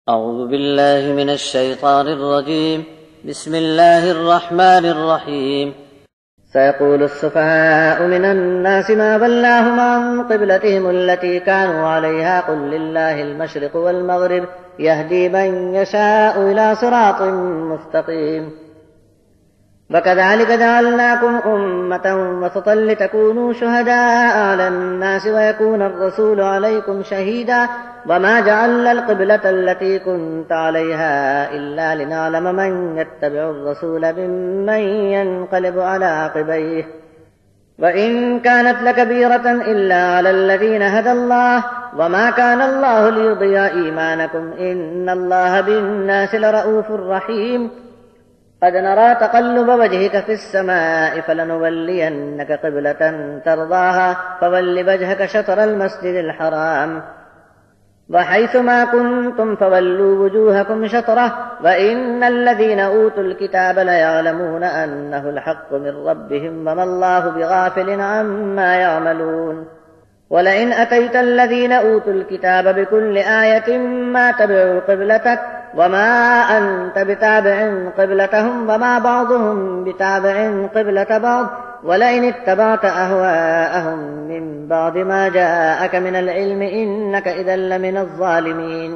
أعوذ بالله من الشيطان الرجيم. بسم الله الرحمن الرحيم. سيقول السفهاء من الناس ما ولاهم عن قبلتهم التي كانوا عليها قل لله المشرق والمغرب يهدي من يشاء إلى صراط مستقيم. وكذلك جعلناكم أمة وسطا لتكونوا شهداء على الناس ويكون الرسول عليكم شهيدا وما جعلنا القبلة التي كنت عليها إلا لنعلم من يتبع الرسول ممن ينقلب على عقبيه وإن كانت لكبيرة إلا على الذين هدى الله وما كان الله ليضيع إيمانكم إن الله بالناس لرؤوف رحيم. قد نرى تقلب وجهك في السماء فلنولينك قبلة ترضاها فول وجهك شطر المسجد الحرام وحيث ما كنتم فولوا وجوهكم شطره وإن الذين أوتوا الكتاب ليعلمون أنه الحق من ربهم وما الله بغافل عما يعملون. ولئن أتيت الذين أوتوا الكتاب بكل آية ما تبعوا قبلتك وما أنت بتابع قبلتهم وما بعضهم بتابع قبلة بعض ولئن اتبعت أهواءهم من بعد ما جاءك من العلم إنك إذا لمن الظالمين.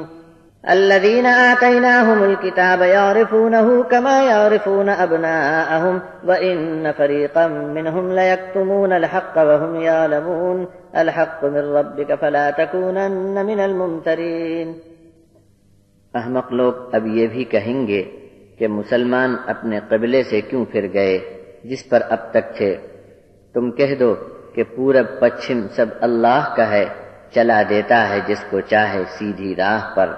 الذين آتيناهم الكتاب يعرفونه كما يعرفون أبناءهم وإن فريقا منهم ليكتمون الحق وهم يعلمون الحق من ربك فلا تكونن من الممترين. احمق لوگ اب یہ بھی کہیں گے کہ مسلمان اپنے قبلے سے کیوں پھر گئے جس پر اب تک تھے. تم کہہ دو کہ پورب پچھم سب اللہ کا ہے، چلا دیتا ہے جس کو چاہے سیدھی راہ پر.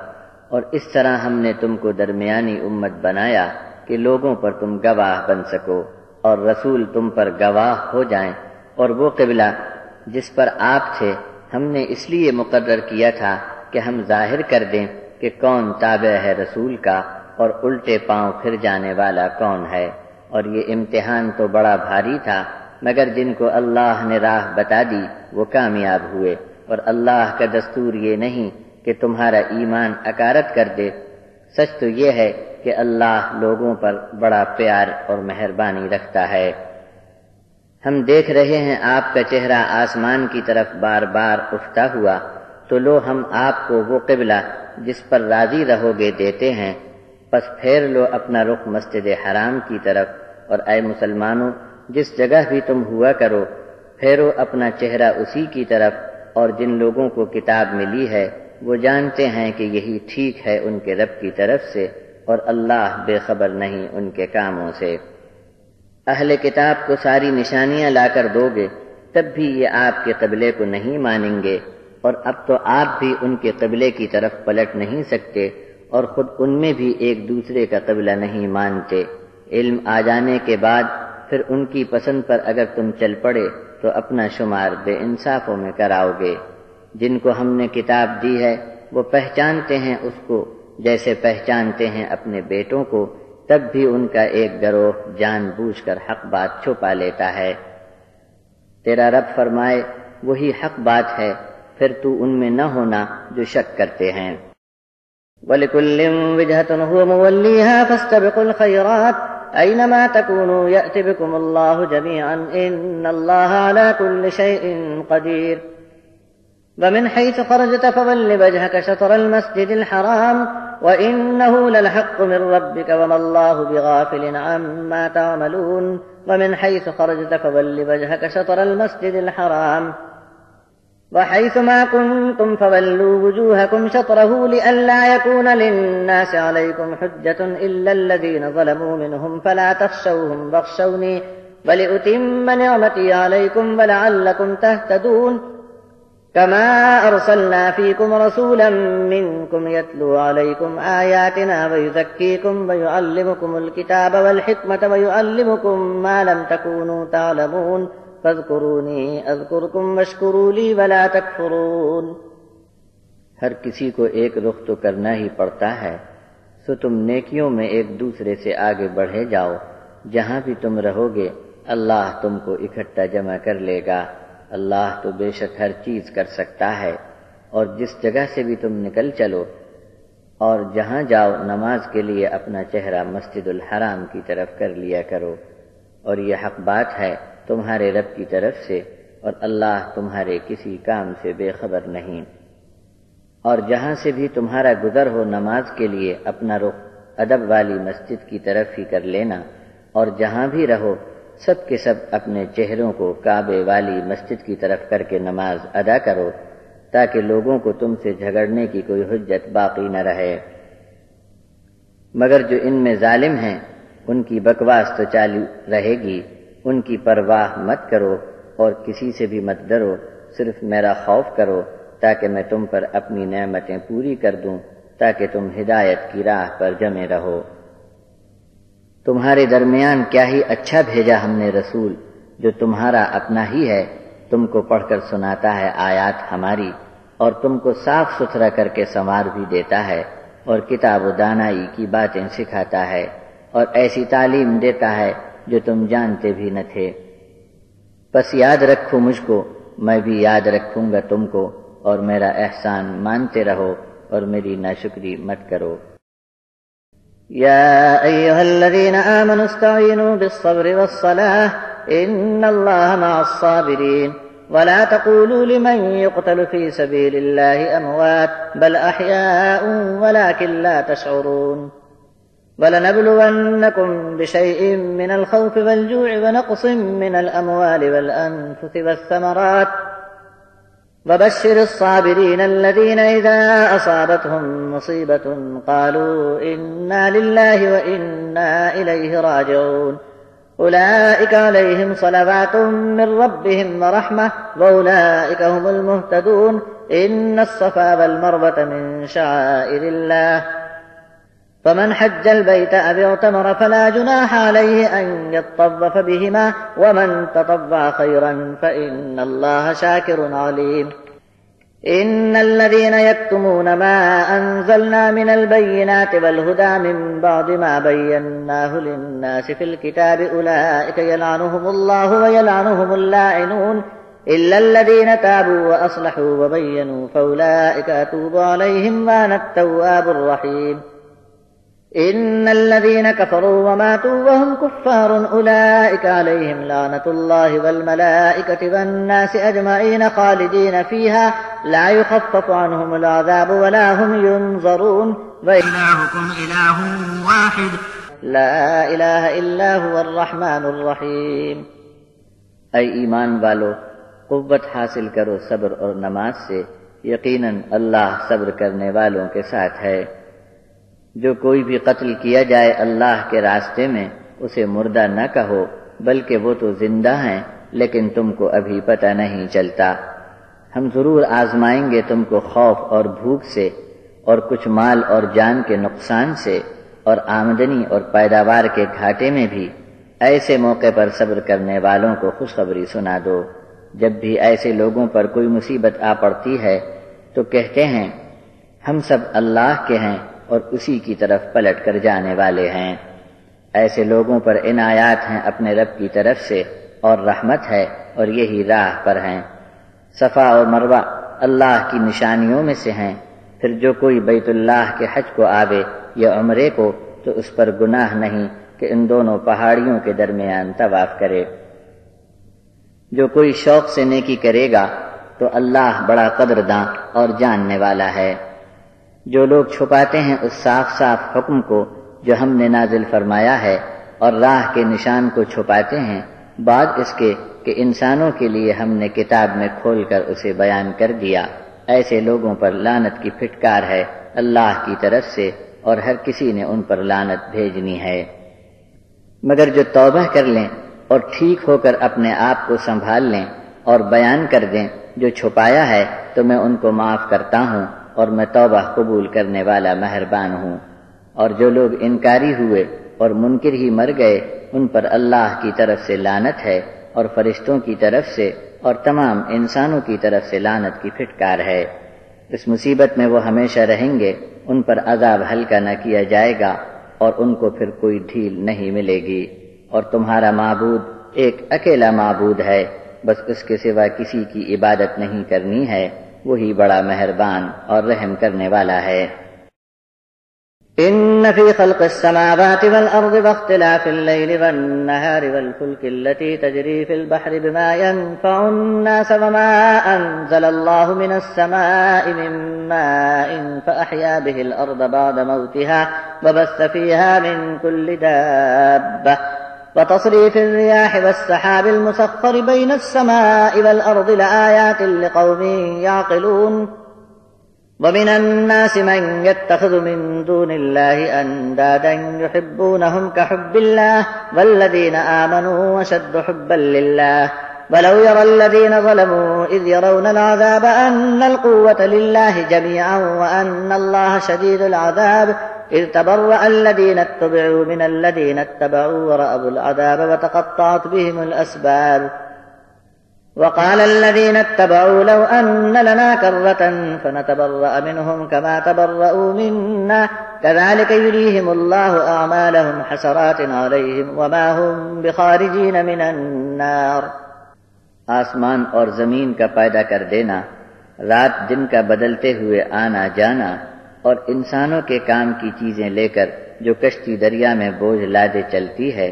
اور اس طرح ہم نے تم کو درمیانی امت بنایا کہ لوگوں پر تم گواہ بن سکو اور رسول تم پر گواہ ہو جائیں. اور وہ قبلہ جس پر آپ تھے ہم نے اس لیے مقرر کیا تھا کہ ہم ظاہر کر دیں کہ کون تابع ہے رسول کا اور الٹے پاؤں پھر جانے والا کون ہے. اور یہ امتحان تو بڑا بھاری تھا مگر جن کو اللہ نے راہ بتا دی وہ کامیاب ہوئے. اور اللہ کا دستور یہ نہیں کہ تمہارا ایمان اکارت کر دے. سچ تو یہ ہے کہ اللہ لوگوں پر بڑا پیار اور مہربانی رکھتا ہے. ہم دیکھ رہے ہیں آپ کا چہرہ آسمان کی طرف بار بار اٹھتا ہوا تو لو ہم آپ کو وہ قبلہ جس پر راضی رہو گے دیتے ہیں. پس پھیر لو اپنا رخ مسجد حرام کی طرف. اور اے مسلمانوں جس جگہ بھی تم ہوا کرو پھیرو اپنا چہرہ اسی کی طرف. اور جن لوگوں کو کتاب ملی ہے وہ جانتے ہیں کہ یہی ٹھیک ہے ان کے رب کی طرف سے اور اللہ بے خبر نہیں ان کے کاموں سے. اہل کتاب کو ساری نشانیاں لا کر دو گے تب بھی یہ آپ کے قبلے کو نہیں مانیں گے. اور اب تو آپ بھی ان کے قبلے کی طرف پلٹ نہیں سکتے اور خود ان میں بھی ایک دوسرے کا قبلہ نہیں مانتے. علم آ جانے کے بعد پھر ان کی پسند پر اگر تم چل پڑے تو اپنا شمار بے انصافوں میں کراؤ گے. جن کو ہم نے کتاب دی ہے وہ پہچانتے ہیں اس کو جیسے پہچانتے ہیں اپنے بیٹوں کو. تب بھی ان کا ایک گروہ جان بوجھ کر حق بات چھپا لیتا ہے. تیرا رب فرمائے وہی حق بات ہے پھر تو ان میں نہ ہونا جو شک کرتے ہیں. وَلِكُلٍّ وِجْهَةٌ هُوَ مُوَلِّيهَا فَاسْتَبِقُوا الْخَيْرَاتِ أَيْنَمَا تَكُونُوا يَأْتِ بِكُمُ اللَّهُ جَمِيعًا إِنَّ اللَّهَ عَلَى كُلِّ شَيْءٍ قَدِيرٌ. ومن حيث خرجت فول وجهك شطر المسجد الحرام وإنه للحق من ربك وما الله بغافل عما تعملون. ومن حيث خرجت فول وجهك شطر المسجد الحرام وحيث ما كنتم فولوا وجوهكم شطره لئلا يكون للناس عليكم حجة إلا الذين ظلموا منهم فلا تخشوهم واخشوني ولأتم نعمتي عليكم ولعلكم تهتدون. كما أرسلنا فيكم رسولا منكم يتلو عليكم آياتنا ويزكيكم ويعلمكم الكتاب والحكمة ويعلمكم ما لم تكونوا تعلمون فاذكروني أذكركم واشكروا لي ولا تكفرون. ہر کسی کو ایک رخ تو کرنا ہی پڑتا ہے سو تم نیکیوں میں ایک دوسرے سے آگے بڑھے جاؤ. جہاں بھی تم رہو گے اللہ تم کو اکٹھا جمع کر لے گا. اللہ تو بے شک ہر چیز کر سکتا ہے. اور جس جگہ سے بھی تم نکل چلو اور جہاں جاؤ نماز کے لیے اپنا چہرہ مسجد الحرام کی طرف کر لیا کرو، اور یہ حق بات ہے تمہارے رب کی طرف سے، اور اللہ تمہارے کسی کام سے بے خبر نہیں۔ اور جہاں سے بھی تمہارا گزر ہو نماز کے لیے اپنا رخ ادب والی مسجد کی طرف ہی کر لینا، اور جہاں بھی رہو سب کے سب اپنے چہروں کو کعبے والی مسجد کی طرف کر کے نماز ادا کرو، تاکہ لوگوں کو تم سے جھگڑنے کی کوئی حجت باقی نہ رہے۔ مگر جو ان میں ظالم ہیں ان کی بکواس تو چالو رہے گی، ان کی پرواہ مت کرو اور کسی سے بھی مت ڈرو، صرف میرا خوف کرو تاکہ میں تم پر اپنی نعمتیں پوری کر دوں، تاکہ تم ہدایت کی راہ پر جمے رہو۔ تمہارے درمیان کیا ہی اچھا بھیجا ہم نے رسول، جو تمہارا اپنا ہی ہے، تم کو پڑھ کر سناتا ہے آیات ہماری، اور تم کو صاف ستھرا کر کے سنوار بھی دیتا ہے، اور کتاب و دانائی کی باتیں سکھاتا ہے، اور ایسی تعلیم دیتا ہے جو تم جانتے بھی نہ تھے۔ بس یاد رکھو مجھ کو، میں بھی یاد رکھوں گا تم کو، اور میرا احسان مانتے رہو اور میری ناشکری مت کرو۔ يا أيها الذين آمنوا استعينوا بالصبر والصلاة إن الله مع الصابرين ولا تقولوا لمن يقتل في سبيل الله أموات بل أحياء ولكن لا تشعرون ولنبلونكم بشيء من الخوف والجوع ونقص من الأموال والأنفس والثمرات وبشر الصابرين الذين إذا أصابتهم مصيبة قالوا إنا لله وإنا إليه راجعون أولئك عليهم صلوات من ربهم ورحمة وأولئك هم المهتدون إن الصفا والمروة من شعائر الله فمن حج البيت أو اعتمر فلا جناح عليه أن يطوف بهما ومن تطوع خيرا فإن الله شاكر عليم إن الذين يكتمون ما أنزلنا من البينات والهدى من بعد ما بيناه للناس في الكتاب أولئك يلعنهم الله ويلعنهم اللاعنون إلا الذين تابوا وأصلحوا وبينوا فأولئك أتوب عليهم وأنا التواب الرحيم إن الذين كفروا وماتوا وهم كفار أولئك عليهم لعنة الله والملائكة والناس أجمعين خالدين فيها لا يخفف عنهم العذاب ولا هم ينظرون وإلهكم إله واحد لا إله إلا هو الرحمن الرحيم۔ اے ایمان والو، قوت حاصل کرو صبر اور نماز سے، یقیناً اللہ صبر کرنے والوں کے ساتھ ہے۔ جو کوئی بھی قتل کیا جائے اللہ کے راستے میں اسے مردہ نہ کہو، بلکہ وہ تو زندہ ہیں لیکن تم کو ابھی پتہ نہیں چلتا۔ ہم ضرور آزمائیں گے تم کو خوف اور بھوک سے، اور کچھ مال اور جان کے نقصان سے، اور آمدنی اور پیداوار کے گھاٹے میں بھی۔ ایسے موقع پر صبر کرنے والوں کو خوشخبری سنا دو۔ جب بھی ایسے لوگوں پر کوئی مصیبت آ پڑتی ہے تو کہتے ہیں ہم سب اللہ کے ہیں اور اسی کی طرف پلٹ کر جانے والے ہیں۔ ایسے لوگوں پر عنایات ہیں اپنے رب کی طرف سے اور رحمت ہے، اور یہی راہ پر ہیں۔ صفا اور مروہ اللہ کی نشانیوں میں سے ہیں۔ پھر جو کوئی بیت اللہ کے حج کو آوے یا عمرے کو تو اس پر گناہ نہیں کہ ان دونوں پہاڑیوں کے درمیان طواف کرے۔ جو کوئی شوق سے نیکی کرے گا تو اللہ بڑا قدرداں اور جاننے والا ہے۔ جو لوگ چھپاتے ہیں اس صاف صاف حکم کو جو ہم نے نازل فرمایا ہے اور راہ کے نشان کو چھپاتے ہیں بعد اس کے کہ انسانوں کے لیے ہم نے کتاب میں کھول کر اسے بیان کر دیا، ایسے لوگوں پر لعنت کی پھٹکار ہے اللہ کی طرف سے، اور ہر کسی نے ان پر لعنت بھیجنی ہے۔ مگر جو توبہ کر لیں اور ٹھیک ہو کر اپنے آپ کو سنبھال لیں اور بیان کر دیں جو چھپایا ہے تو میں ان کو معاف کرتا ہوں، اور میں توبہ قبول کرنے والا مہربان ہوں۔ اور جو لوگ انکاری ہوئے اور منکر ہی مر گئے ان پر اللہ کی طرف سے لعنت ہے، اور فرشتوں کی طرف سے اور تمام انسانوں کی طرف سے لعنت کی پھٹکار ہے۔ اس مصیبت میں وہ ہمیشہ رہیں گے، ان پر عذاب ہلکا نہ کیا جائے گا اور ان کو پھر کوئی ڈھیل نہیں ملے گی۔ اور تمہارا معبود ایک اکیلا معبود ہے، بس اس کے سوا کسی کی عبادت نہیں کرنی ہے، وہی بڑا مہربان اور رحم کرنے والا ہے۔ إن في خلق السماوات والأرض واختلاف الليل والنهار والفلك التي تجري في البحر بما ينفع الناس وما أنزل الله من السماء من ماء فأحيا به الأرض بعد موتها وبث فيها من كل دابة وتصريف الرياح والسحاب المسخر بين السماء والأرض لآيات لقوم يعقلون ومن الناس من يتخذ من دون الله أندادا يحبونهم كحب الله والذين آمنوا أشد حبا لله ولو يرى الذين ظلموا إذ يرون العذاب أن القوة لله جميعا وأن الله شديد العذاب إذ تبرأ الذين اتبعوا من الذين اتبعوا ورأوا العذاب وتقطعت بهم الأسباب وقال الذين اتبعوا لو أن لنا كرة فنتبرأ منهم كما تبرأوا منا كذلك يريهم الله أعمالهم حسرات عليهم وما هم بخارجين من النار. آسمان اور زمین کا پیدا کر دینا، رات دن کا بدلتے ہوئے آنا جانا، اور انسانوں کے کام کی چیزیں لے کر جو کشتی دریا میں بوجھ لادے چلتی ہے،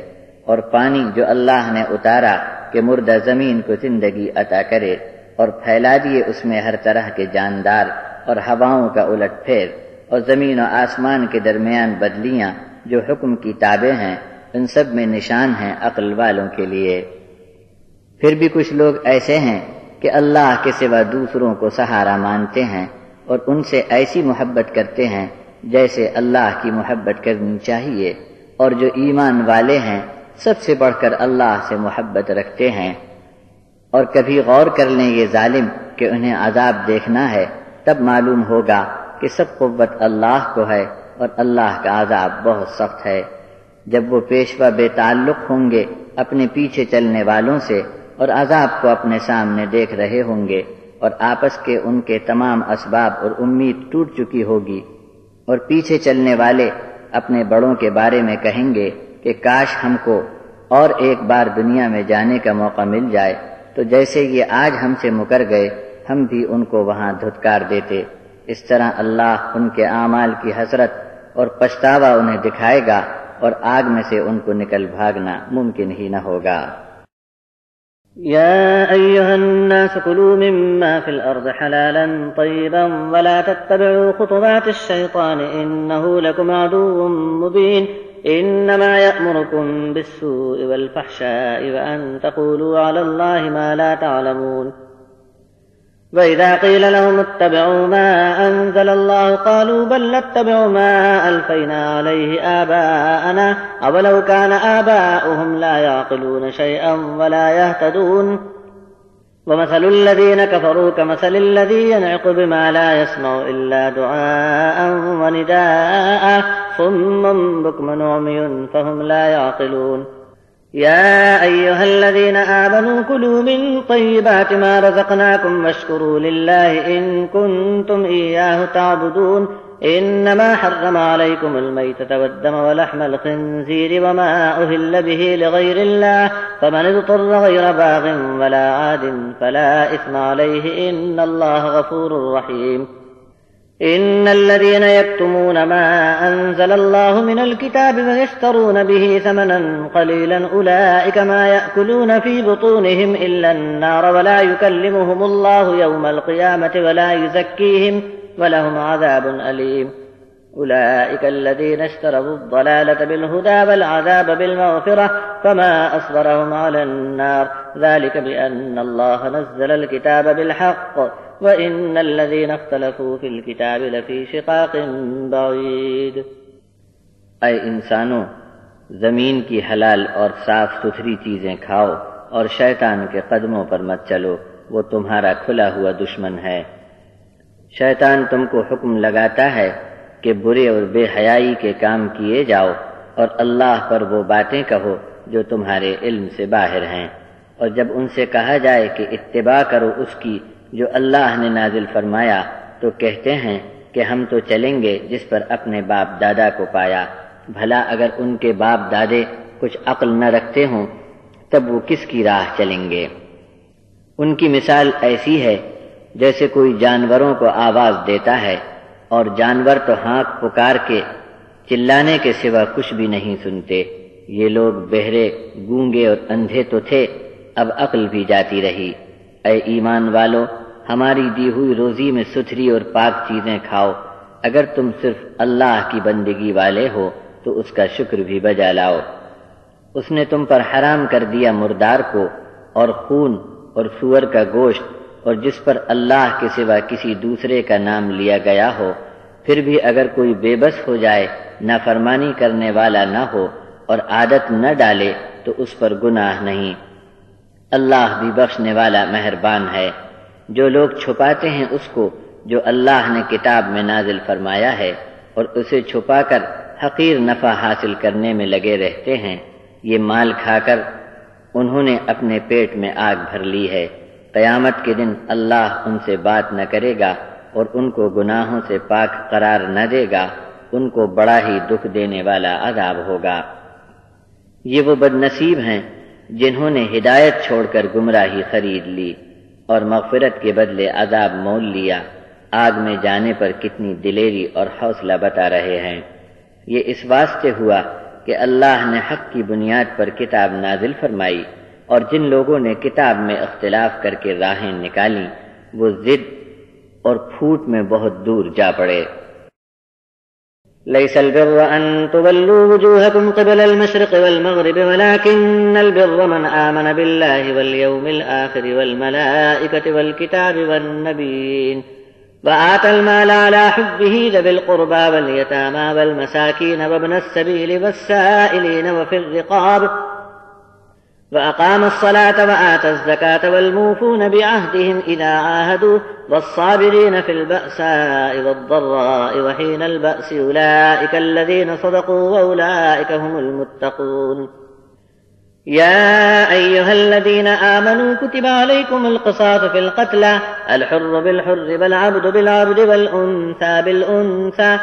اور پانی جو اللہ نے اتارا کہ مردہ زمین کو زندگی عطا کرے اور پھیلا دیے اس میں ہر طرح کے جاندار، اور ہواؤں کا الٹ پھیر، اور زمین و آسمان کے درمیان بدلیاں جو حکم کی تابع ہیں، ان سب میں نشان ہیں عقل والوں کے لیے۔ پھر بھی کچھ لوگ ایسے ہیں کہ اللہ کے سوا دوسروں کو سہارا مانتے ہیں اور ان سے ایسی محبت کرتے ہیں جیسے اللہ کی محبت کرنی چاہیے، اور جو ایمان والے ہیں سب سے بڑھ کر اللہ سے محبت رکھتے ہیں۔ اور کبھی غور کر لیں یہ ظالم کہ انہیں عذاب دیکھنا ہے، تب معلوم ہوگا کہ سب قوت اللہ کو ہے اور اللہ کا عذاب بہت سخت ہے۔ جب وہ پیشوا بے تعلق ہوں گے اپنے پیچھے چلنے والوں سے اور عذاب کو اپنے سامنے دیکھ رہے ہوں گے، اور آپس کے ان کے تمام اسباب اور امید ٹوٹ چکی ہوگی، اور پیچھے چلنے والے اپنے بڑوں کے بارے میں کہیں گے کہ کاش ہم کو اور ایک بار دنیا میں جانے کا موقع مل جائے، تو جیسے یہ آج ہم سے مکر گئے ہم بھی ان کو وہاں دھتکار دیتے۔ اس طرح اللہ ان کے اعمال کی حسرت اور پچھتاوا انہیں دکھائے گا، اور آگ میں سے ان کو نکل بھاگنا ممکن ہی نہ ہوگا۔ يا أيها الناس كلوا مما في الأرض حلالا طيبا ولا تتبعوا خطوات الشيطان إنه لكم عدو مبين إنما يأمركم بالسوء والفحشاء وأن تقولوا على الله ما لا تعلمون وإذا قيل لهم اتبعوا ما أنزل الله قالوا بل نتبع ما ألفينا عليه آباءنا أولو كان آباؤهم لا يعقلون شيئا ولا يهتدون ومثل الذين كفروا كمثل الذي ينعق بما لا يسمع إلا دعاء ونداء صم بكم عمي فهم لا يعقلون يا أيها الذين آمنوا كلوا من طيبات ما رزقناكم واشكروا لله إن كنتم إياه تعبدون إنما حرم عليكم الميتة والدم ولحم الخنزير وما أهل به لغير الله فمن اضطر غير باغ ولا عاد فلا إثم عليه إن الله غفور رحيم إن الذين يكتمون ما أنزل الله من الكتاب ويشترون به ثمنا قليلا أولئك ما يأكلون في بطونهم إلا النار ولا يكلمهم الله يوم القيامة ولا يزكيهم ولهم عذاب أليم أولئك الذين اشتروا الضلالة بالهدى والعذاب بالمغفرة فما أصبرهم على النار ذلك بأن الله نزل الكتاب بالحق وَإِنَّ الَّذِينَ اخْتَلَفُوا فِي الْكِتَابِ لَفِي شِقَاقٍ بَعِيدٍ۔ اے انسانوں، زمین کی حلال اور صاف ستھری چیزیں کھاؤ اور شیطان کے قدموں پر مت چلو، وہ تمہارا کھلا ہوا دشمن ہے۔ شیطان تم کو حکم لگاتا ہے کہ برے اور بے حیائی کے کام کیے جاؤ اور اللہ پر وہ باتیں کہو جو تمہارے علم سے باہر ہیں، اور جب ان سے کہا جائے کہ اتباع کرو اس کی جو اللہ نے نازل فرمایا تو کہتے ہیں کہ ہم تو چلیں گے جس پر اپنے باپ دادا کو پایا۔ بھلا اگر ان کے باپ دادے کچھ عقل نہ رکھتے ہوں تب وہ کس کی راہ چلیں گے؟ ان کی مثال ایسی ہے جیسے کوئی جانوروں کو آواز دیتا ہے، اور جانور تو ہانک پکار کے چلانے کے سوا کچھ بھی نہیں سنتے۔ یہ لوگ بہرے، گونگے اور اندھے تو تھے، اب عقل بھی جاتی رہی۔ اے ایمان والو، ہماری دی ہوئی روزی میں ستھری اور پاک چیزیں کھاؤ۔ اگر تم صرف اللہ کی بندگی والے ہو تو اس کا شکر بھی بجا لاؤ۔ اس نے تم پر حرام کر دیا مردار کو اور خون اور سور کا گوشت، اور جس پر اللہ کے سوا کسی دوسرے کا نام لیا گیا ہو۔ پھر بھی اگر کوئی بے بس ہو جائے، نافرمانی کرنے والا نہ ہو اور عادت نہ ڈالے تو اس پر گناہ نہیں۔ اللہ بھی بخشنے والا مہربان ہے۔ جو لوگ چھپاتے ہیں اس کو جو اللہ نے کتاب میں نازل فرمایا ہے اور اسے چھپا کر حقیر نفع حاصل کرنے میں لگے رہتے ہیں، یہ مال کھا کر انہوں نے اپنے پیٹ میں آگ بھر لی ہے۔ قیامت کے دن اللہ ان سے بات نہ کرے گا اور ان کو گناہوں سے پاک قرار نہ دے گا، ان کو بڑا ہی دکھ دینے والا عذاب ہوگا۔ یہ وہ بد نصیب ہیں جنہوں نے ہدایت چھوڑ کر گمراہی خرید لی اور مغفرت کے بدلے عذاب مول لیا۔ آگ میں جانے پر کتنی دلیری اور حوصلہ بتا رہے ہیں۔ یہ اس واسطے ہوا کہ اللہ نے حق کی بنیاد پر کتاب نازل فرمائی، اور جن لوگوں نے کتاب میں اختلاف کر کے راہیں نکالیں وہ ضد اور پھوٹ میں بہت دور جا پڑے۔ ليس البر أن تولوا وجوهكم قبل المشرق والمغرب ولكن البر من آمن بالله واليوم الآخر والملائكة والكتاب والنبيين وآتى المال على حبه ذوي القربى واليتامى والمساكين وابن السبيل والسائلين وفي الرقاب وأقام الصلاة وآتى الزكاة والموفون بعهدهم إذا عاهدوا والصابرين في البأساء والضراء وحين البأس أولئك الذين صدقوا وأولئك هم المتقون يا أيها الذين آمنوا كتب عليكم القصاص في القتلى الحر بالحر والعبد بالعبد والأنثى بالأنثى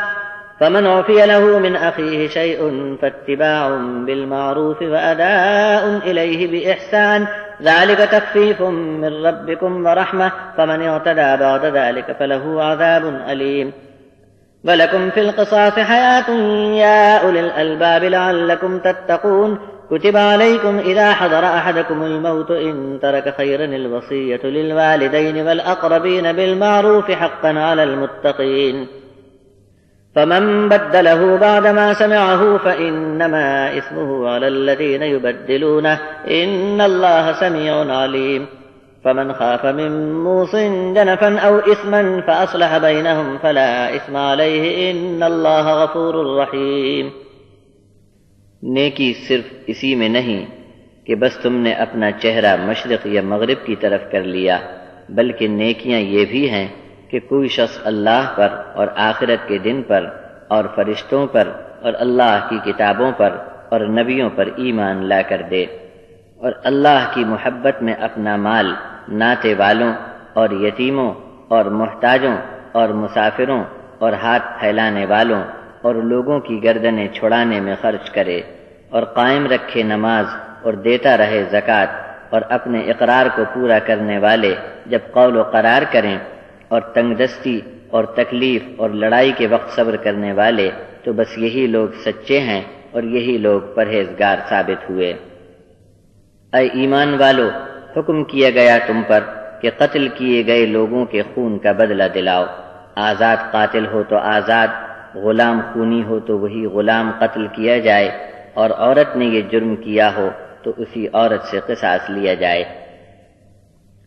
فمن عفي له من أخيه شيء فاتباع بالمعروف وأداء إليه بإحسان ذلك تخفيف من ربكم ورحمة فمن اعتدى بعد ذلك فله عذاب أليم ولكم في القصاص حياة يا أولي الألباب لعلكم تتقون كتب عليكم إذا حضر أحدكم الموت إن ترك خيرا الوصية للوالدين والأقربين بالمعروف حقا على المتقين فمن بدله بعدما سمعه فإنما إثمه على الذين يبدلونه إن الله سميع عليم فمن خاف من موص جنفا أو إثما فأصلح بينهم فلا إثم عليه إن الله غفور رحيم۔ نیکی صرف اسی میں نہیں کہ بس تم نے اپنا چہرہ مشرق یا مغرب کی طرف کر لیا، بلکہ نیکیاں یہ بھی ہیں کہ کوئی شخص اللہ پر اور آخرت کے دن پر اور فرشتوں پر اور اللہ کی کتابوں پر اور نبیوں پر ایمان لا کر دے، اور اللہ کی محبت میں اپنا مال ناطے والوں اور یتیموں اور محتاجوں اور مسافروں اور ہاتھ پھیلانے والوں اور لوگوں کی گردنیں چھڑانے میں خرچ کرے، اور قائم رکھے نماز اور دیتا رہے زکوٰۃ، اور اپنے اقرار کو پورا کرنے والے جب قول و قرار کریں، اور تنگ دستی اور تکلیف اور لڑائی کے وقت صبر کرنے والے، تو بس یہی لوگ سچے ہیں اور یہی لوگ پرہیزگار ثابت ہوئے۔ اے ایمان والو، حکم کیا گیا تم پر کہ قتل کیے گئے لوگوں کے خون کا بدلہ دلاؤ، آزاد قاتل ہو تو آزاد، غلام خونی ہو تو وہی غلام قتل کیا جائے، اور عورت نے یہ جرم کیا ہو تو اسی عورت سے قصاص لیا جائے۔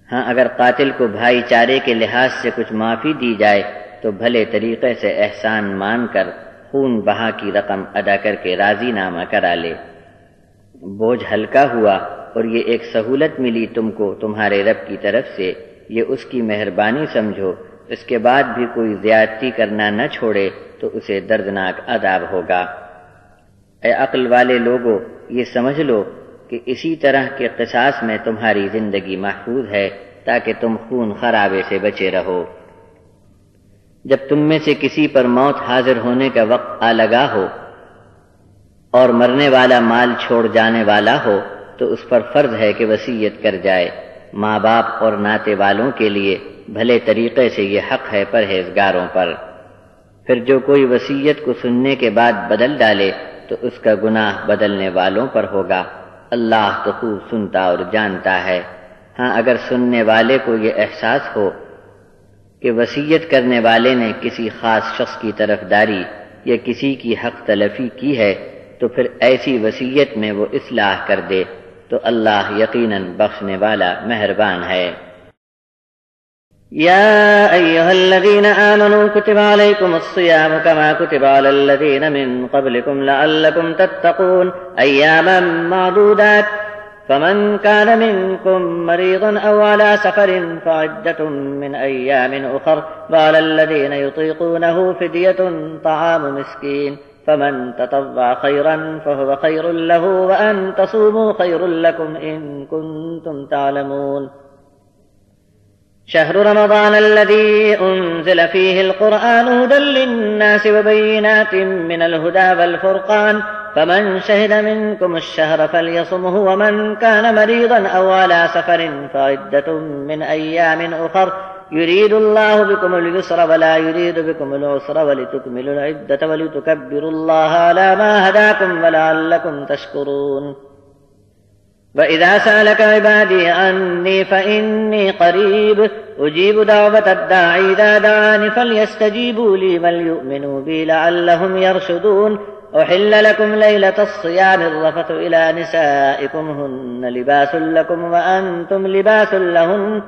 ہاں اگر قاتل کو بھائی چارے کے لحاظ سے کچھ معافی دی جائے تو بھلے طریقے سے احسان مان کر خون بہا کی رقم ادا کر کے راضی نامہ کرا لے۔ بوجھ ہلکا ہوا اور یہ ایک سہولت ملی تم کو تمہارے رب کی طرف سے، یہ اس کی مہربانی سمجھو۔ اس کے بعد بھی کوئی زیادتی کرنا نہ چھوڑے تو اسے دردناک عذاب ہوگا۔ اے عقل والے لوگو، یہ سمجھ لو کہ اسی طرح کے قصاص میں تمہاری زندگی محفوظ ہے تاکہ تم خون خرابے سے بچے رہو۔ جب تم میں سے کسی پر موت حاضر ہونے کا وقت آ لگا ہو اور مرنے والا مال چھوڑ جانے والا ہو تو اس پر فرض ہے کہ وصیت کر جائے۔ ماں باپ اور ناتے والوں کے لیے بھلے طریقے سے یہ حق ہے پرہیزگاروں پر۔ پھر جو کوئی وصیت کو سننے کے بعد بدل ڈالے تو اس کا گناہ بدلنے والوں پر ہوگا، اللہ تو خوب سنتا اور جانتا ہے۔ ہاں اگر سننے والے کو یہ احساس ہو کہ وصیت کرنے والے نے کسی خاص شخص کی طرفداری یا کسی کی حق تلفی کی ہے تو پھر ایسی وصیت میں وہ اصلاح کر دے تو اللہ یقیناً بخشنے والا مہربان ہے۔ يا أيها الذين آمنوا كتب عليكم الصيام كما كتب على الذين من قبلكم لعلكم تتقون أياما معدودات فمن كان منكم مريضا أو على سفر فعدة من أيام أخر وعلى الذين يطيقونه فدية طعام مسكين فمن تطوع خيرا فهو خير له وأن تصوموا خير لكم إن كنتم تعلمون شهر رمضان الذي أنزل فيه القرآن هدى للناس وبينات من الهدى والفرقان فمن شهد منكم الشهر فليصمه ومن كان مريضا أو على سفر فعدة من أيام أخر يريد الله بكم اليسر ولا يريد بكم العسر ولتكملوا العدة ولتكبروا الله على ما هداكم ولعلكم تشكرون وَإِذَا سَأَلَكَ عِبَادِي عَنِّي فَإِنِّي قَرِيبٌ أُجِيبُ دَعْوَةَ الدَّاعِ إِذَا دَعَانِ فَلْيَسْتَجِيبُوا لِي وَلْيُؤْمِنُوا بِي لَعَلَّهُمْ يَرْشُدُونَ أُحِلَّ لَكُمْ لَيْلَةَ الصِّيَامِ الرَّفَثُ إِلَى نِسَائِكُمْ هُنَّ لِبَاسٌ لَكُمْ وَأَنْتُمْ لِبَاسٌ لَهُنَّ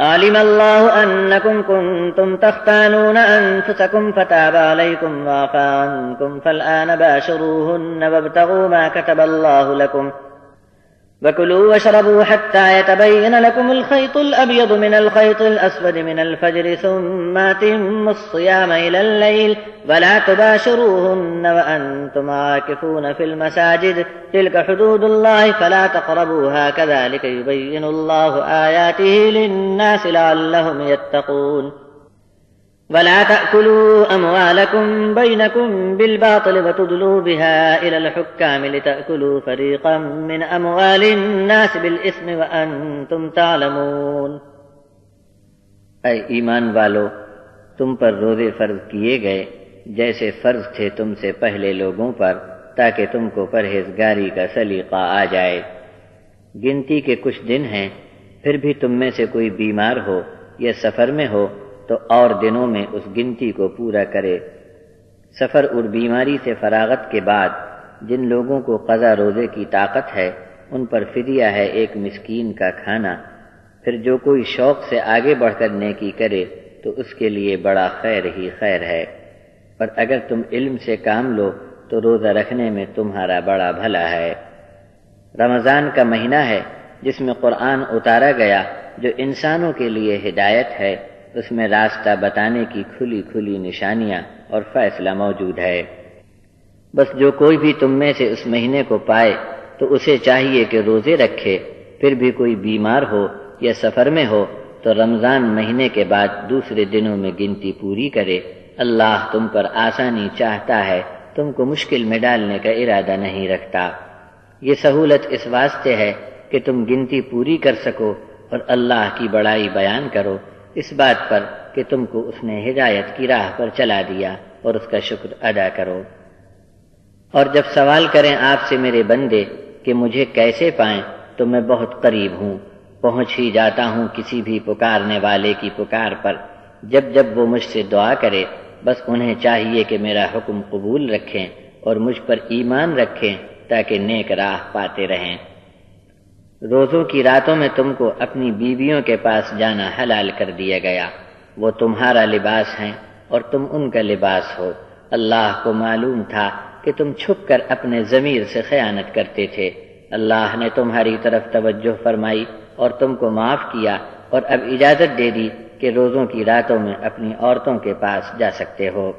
عَلِمَ اللَّهُ أَنَّكُمْ كُنتُمْ تَخْتَانُونَ أَنفُسَكُمْ فَتَابَ عَلَيْكُمْ وَعَفَا عَنكُمْ فَالْآنَ بَاشِرُوهُنَّ وَابْتَغُوا مَا كَتَبَ اللَّهُ لَكُمْ وَكُلُوا وَاشْرَبُوا حَتَّى يَتَبَيَّنَ لَكُمُ الْخَيْطُ الْأَبْيَضُ مِنَ الْخَيْطِ الْأَسْوَدِ مِنَ الْفَجْرِ ثُمَّ أَتِمُّوا الصِّيَامَ إِلَى اللَّيْلِ وَلَا تُبَاشِرُوهُنَّ وَأَنْتُمْ عَاكِفُونَ فِي الْمَسَاجِدِ تِلْكَ حُدُودُ اللَّهِ فَلَا تَقْرَبُوهَا كَذَلِكَ يُبَيِّنُ اللَّهُ آيَاتِهِ لِلنَّاسِ لَعَلَّهُمْ يَتَّقُونَ ولا تأكلوا أموالكم بينكم بالباطل وتدلوا بها إلى الحكام لتأكلوا فريقا من أموال الناس بالإثم وأنتم تعلمون اے ایمان والو، تم پر روزے فرض کیے گئے جیسے فرض تھے تم سے پہلے لوگوں پر تاکہ تم کو پرہیزگاری کا سلیقہ آ جائے۔ گنتی کے کچھ دن ہیں، پھر بھی تم میں سے کوئی بیمار ہو یا سفر میں ہو تو اور دنوں میں اس گنتی کو پورا کرے۔ سفر اور بیماری سے فراغت کے بعد جن لوگوں کو قضا روزے کی طاقت ہے ان پر فدیہ ہے ایک مسکین کا کھانا۔ پھر جو کوئی شوق سے آگے بڑھ کر نیکی کرے تو اس کے لیے بڑا خیر ہی خیر ہے، اور اگر تم علم سے کام لو تو روزہ رکھنے میں تمہارا بڑا بھلا ہے۔ رمضان کا مہینہ ہے جس میں قرآن اتارا گیا جو انسانوں کے لیے ہدایت ہے، اس میں راستہ بتانے کی کھلی کھلی نشانیاں اور فیصلہ موجود ہے۔ بس جو کوئی بھی تم میں سے اس مہینے کو پائے تو اسے چاہیے کہ روزے رکھے، پھر بھی کوئی بیمار ہو یا سفر میں ہو تو رمضان مہینے کے بعد دوسرے دنوں میں گنتی پوری کرے۔ اللہ تم پر آسانی چاہتا ہے، تم کو مشکل میں ڈالنے کا ارادہ نہیں رکھتا۔ یہ سہولت اس واسطے ہے کہ تم گنتی پوری کر سکو اور اللہ کی بڑائی بیان کرو، اس بات پر کہ تم کو اس نے ہدایت کی راہ پر چلا دیا اور اس کا شکر ادا کرو۔ اور جب سوال کریں آپ سے میرے بندے کہ مجھے کیسے پائیں تو میں بہت قریب ہوں، پہنچ ہی جاتا ہوں کسی بھی پکارنے والے کی پکار پر۔ جب جب وہ مجھ سے دعا کرے بس انہیں چاہیے کہ میرا حکم قبول رکھیں اور مجھ پر ایمان رکھیں تاکہ نیک راہ پاتے رہیں۔ روزوں کی راتوں میں تم کو اپنی بیویوں کے پاس جانا حلال کر دیا گیا، وہ تمہارا لباس ہیں اور تم ان کا لباس ہو۔ اللہ کو معلوم تھا کہ تم چھپ کر اپنے ضمیر سے خیانت کرتے تھے، اللہ نے تمہاری طرف توجہ فرمائی اور تم کو معاف کیا اور اب اجازت دے دی کہ روزوں کی راتوں میں اپنی عورتوں کے پاس جا سکتے ہو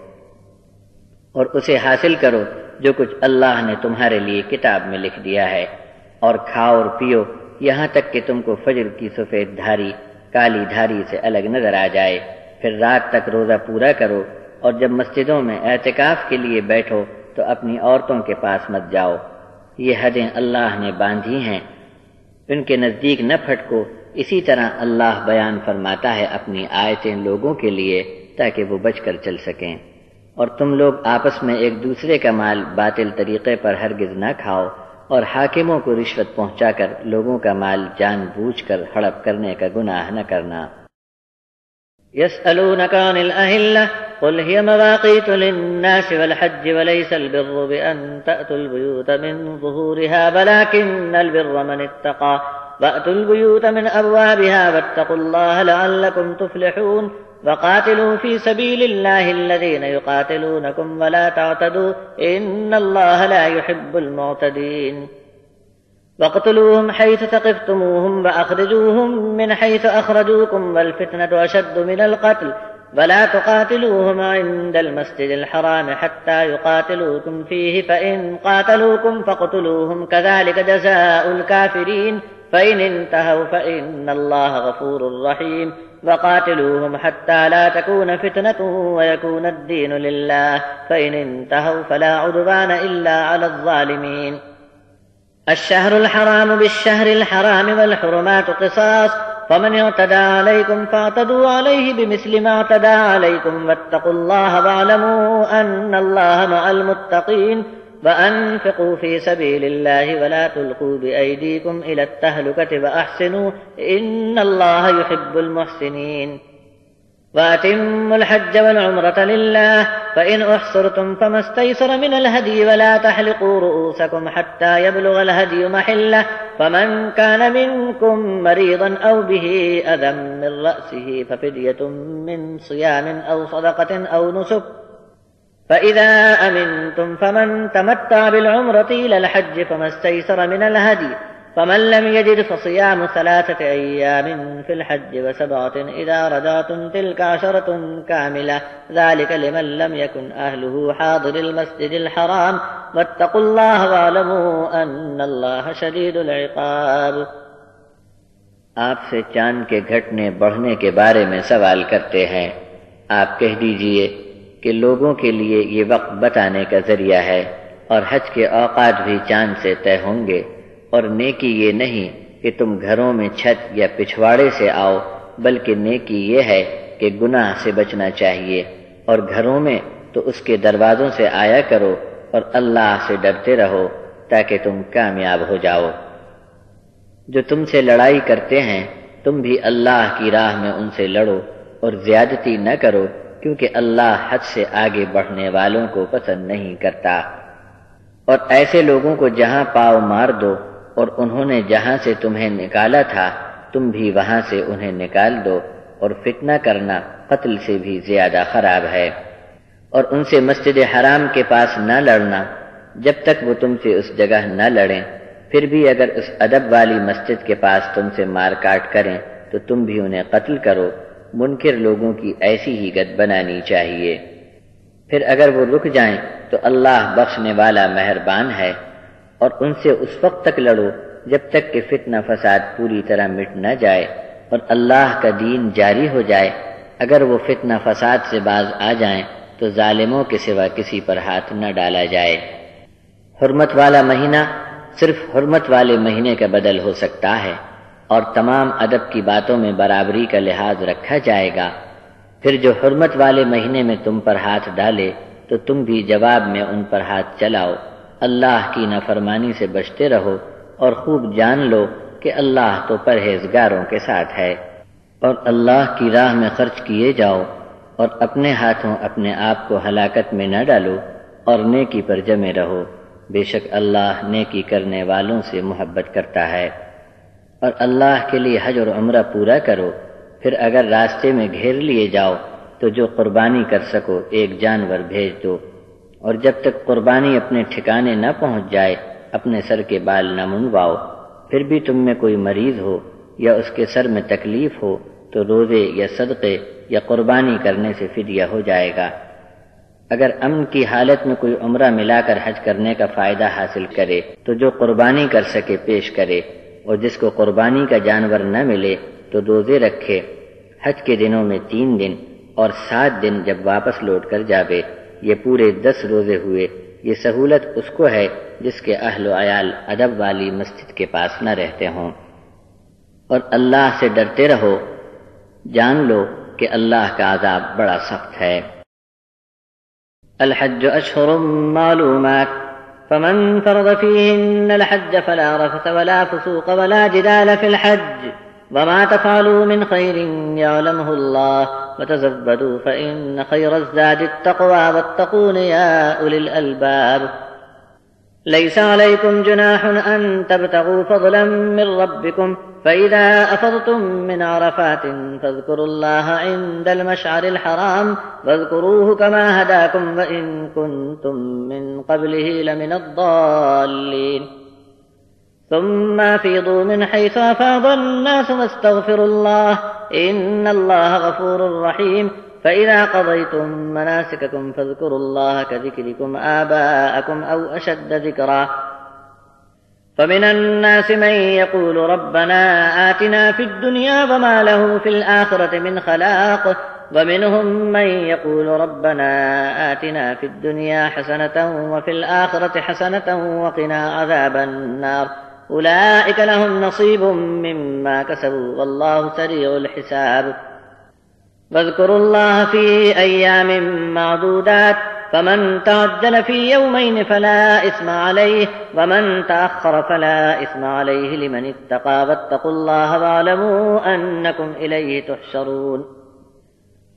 اور اسے حاصل کرو جو کچھ اللہ نے تمہارے لیے کتاب میں لکھ دیا ہے، اور کھاؤ اور پیو یہاں تک کہ تم کو فجر کی سفید دھاری کالی دھاری سے الگ نظر آ جائے، پھر رات تک روزہ پورا کرو، اور جب مسجدوں میں اعتکاف کے لیے بیٹھو تو اپنی عورتوں کے پاس مت جاؤ۔ یہ حدیں اللہ نے باندھی ہیں، ان کے نزدیک نہ پھٹکو۔ اسی طرح اللہ بیان فرماتا ہے اپنی آیتیں لوگوں کے لیے تاکہ وہ بچ کر چل سکیں، اور تم لوگ آپس میں ایک دوسرے کا مال باطل طریقے پر ہرگز نہ کھاؤ، اور حاکموں کو رشوت پہنچا کر لوگوں کا مال جان بوجھ کر ہڑپ کرنے کا گناہ نہ کرنا۔ يسألونك عن الأهلة قل هي مواقيت للناس والحج وليس البر بأن تأتوا البيوت من ظهورها ولكن البر من اتقى وأتوا البيوت من أبوابها واتقوا الله لعلكم تفلحون وقاتلوا في سبيل الله الذين يقاتلونكم ولا تعتدوا إن الله لا يحب المعتدين واقتلوهم حيث ثقفتموهم وأخرجوهم من حيث أخرجوكم والفتنة أشد من القتل ولا تقاتلوهم عند المسجد الحرام حتى يقاتلوكم فيه فإن قاتلوكم فاقتلوهم كذلك جزاء الكافرين فإن انتهوا فإن الله غفور رحيم وقاتلوهم حتى لا تكون فتنة ويكون الدين لله فإن انتهوا فلا عدوان إلا على الظالمين الشهر الحرام بالشهر الحرام والحرمات قصاص فمن اعتدى عليكم فاعتدوا عليه بمثل ما اعتدى عليكم واتقوا الله واعلموا أن الله مع المتقين وأنفقوا في سبيل الله ولا تلقوا بأيديكم إلى التهلكة وأحسنوا إن الله يحب المحسنين وأتموا الحج والعمرة لله فإن أحصرتم فما استيسر من الهدي ولا تحلقوا رؤوسكم حتى يبلغ الهدي محله فمن كان منكم مريضا أو به أذى من رأسه ففدية من صيام أو صدقة أو نسك فإذا أمنتم فمن تمتع بالعمرة إلى الحج فما استيسر من الهدي فمن لم يجد فصيام 3 أيام في الحج و7 إذا رجعتم تلك 10 كاملة ذلك لمن لم يكن أهله حاضر المسجد الحرام واتقوا الله واعلموا أن الله شديد العقاب۔ آپ سے چاند کے گھٹنے بڑھنے کے بارے میں سوال کرتے ہیں، آپ کہہ دیجئے کہ لوگوں کے لیے یہ وقت بتانے کا ذریعہ ہے، اور حج کے اوقات بھی چاند سے طے ہوں گے، اور نیکی یہ نہیں کہ تم گھروں میں چھت یا پچھواڑے سے آؤ، بلکہ نیکی یہ ہے کہ گناہ سے بچنا چاہیے، اور گھروں میں تو اس کے دروازوں سے آیا کرو، اور اللہ سے ڈرتے رہو تاکہ تم کامیاب ہو جاؤ۔ جو تم سے لڑائی کرتے ہیں تم بھی اللہ کی راہ میں ان سے لڑو، اور زیادتی نہ کرو، کیونکہ اللہ حد سے آگے بڑھنے والوں کو پسند نہیں کرتا۔ اور ایسے لوگوں کو جہاں پاؤ مار دو، اور انہوں نے جہاں سے تمہیں نکالا تھا تم بھی وہاں سے انہیں نکال دو، اور فتنہ کرنا قتل سے بھی زیادہ خراب ہے۔ اور ان سے مسجد حرام کے پاس نہ لڑنا جب تک وہ تم سے اس جگہ نہ لڑیں، پھر بھی اگر اس ادب والی مسجد کے پاس تم سے مار کاٹ کریں تو تم بھی انہیں قتل کرو، منکر لوگوں کی ایسی ہی گت بنانی چاہیے۔ پھر اگر وہ رک جائیں تو اللہ بخشنے والا مہربان ہے، اور ان سے اس وقت تک لڑو جب تک کہ فتنہ فساد پوری طرح مٹ نہ جائے اور اللہ کا دین جاری ہو جائے۔ اگر وہ فتنہ فساد سے باز آ جائیں تو ظالموں کے سوا کسی پر ہاتھ نہ ڈالا جائے۔ حرمت والا مہینہ صرف حرمت والے مہینے کا بدل ہو سکتا ہے، اور تمام ادب کی باتوں میں برابری کا لحاظ رکھا جائے گا۔ پھر جو حرمت والے مہینے میں تم پر ہاتھ ڈالے تو تم بھی جواب میں ان پر ہاتھ چلاؤ۔ اللہ کی نافرمانی سے بچتے رہو، اور خوب جان لو کہ اللہ تو پرہیزگاروں کے ساتھ ہے۔ اور اللہ کی راہ میں خرچ کیے جاؤ، اور اپنے ہاتھوں اپنے آپ کو ہلاکت میں نہ ڈالو، اور نیکی پر جمے رہو، بے شک اللہ نیکی کرنے والوں سے محبت کرتا ہے۔ اور اللہ کے لیے حج اور عمرہ پورا کرو۔ پھر اگر راستے میں گھیر لیے جاؤ تو جو قربانی کر سکو ایک جانور بھیج دو، اور جب تک قربانی اپنے ٹھکانے نہ پہنچ جائے اپنے سر کے بال نہ منڈواؤ۔ پھر بھی تم میں کوئی مریض ہو یا اس کے سر میں تکلیف ہو تو روزے یا صدقے یا قربانی کرنے سے فدیہ ہو جائے گا۔ اگر امن کی حالت میں کوئی عمرہ ملا کر حج کرنے کا فائدہ حاصل کرے تو جو قربانی کر سکے پیش کرے، اور جس کو قربانی کا جانور نہ ملے تو روزے رکھے۔ حج کے دنوں میں 3 دن اور 7 دن جب واپس لوٹ کر جاوے، یہ پورے 10 روزے ہوئے۔ یہ سہولت اس کو ہے جس کے اہل و عیال ادب والی مسجد کے پاس نہ رہتے ہوں۔ اور اللہ سے ڈرتے رہو، جان لو کہ اللہ کا عذاب بڑا سخت ہے۔ الحج أشهر معلومات فمن فرض فيهن الحج فلا رفث ولا فسوق ولا جدال في الحج وما تفعلوا من خير يعلمه الله وتزودوا فإن خير الزاد التقوى واتقون يا أولي الألباب ليس عليكم جناح أن تبتغوا فضلا من ربكم فإذا أفضتم من عرفات فاذكروا الله عند المشعر الحرام واذكروه كما هداكم وإن كنتم من قبله لمن الضالين ثم أفيضوا من حيث أفاض الناس واستغفروا الله إن الله غفور رحيم فإذا قضيتم مناسككم فاذكروا الله كذكركم آباءكم أو أشد ذكرا فمن الناس من يقول ربنا آتنا في الدنيا وما له في الآخرة من خلاق ومنهم من يقول ربنا آتنا في الدنيا حسنة وفي الآخرة حسنة وقنا عذاب النار أولئك لهم نصيب مما كسبوا والله سريع الحساب واذكروا الله في أيام معدودات فمن تعجل في يومين فلا إثم عليه ومن تأخر فلا إثم عليه لمن اتقى واتقوا الله واعلموا أنكم إليه تحشرون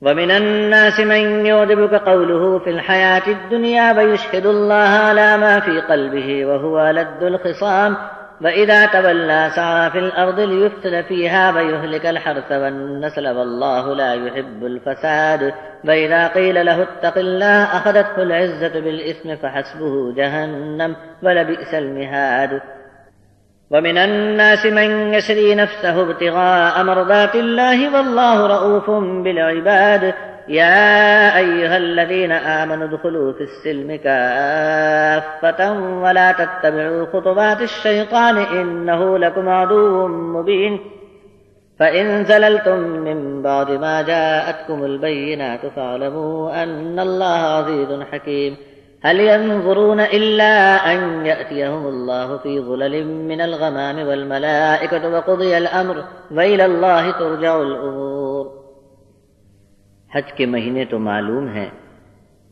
ومن الناس من يعجبك قوله في الحياة الدنيا ويشهد الله على ما في قلبه وهو لد الخصام وإذا تولى سعى في الأرض ليفسد فيها ويهلك الحرث والنسل والله لا يحب الفساد وإذا قيل له اتق الله أخذته العزة بالإثم فحسبه جهنم ولبئس المهاد ومن الناس من يشري نفسه ابتغاء مرضات الله والله رؤوف بالعباد يا أيها الذين آمنوا ادخلوا في السلم كافة ولا تتبعوا خطوات الشيطان إنه لكم عدو مبين فإن زللتم من بعد ما جاءتكم البينات فاعلموا أن الله عزيز حكيم هل ينظرون إلا أن يأتيهم الله في ظلل من الغمام والملائكة وقضي الأمر وإلى الله ترجع الأمور حج کے مہینے تو معلوم ہیں،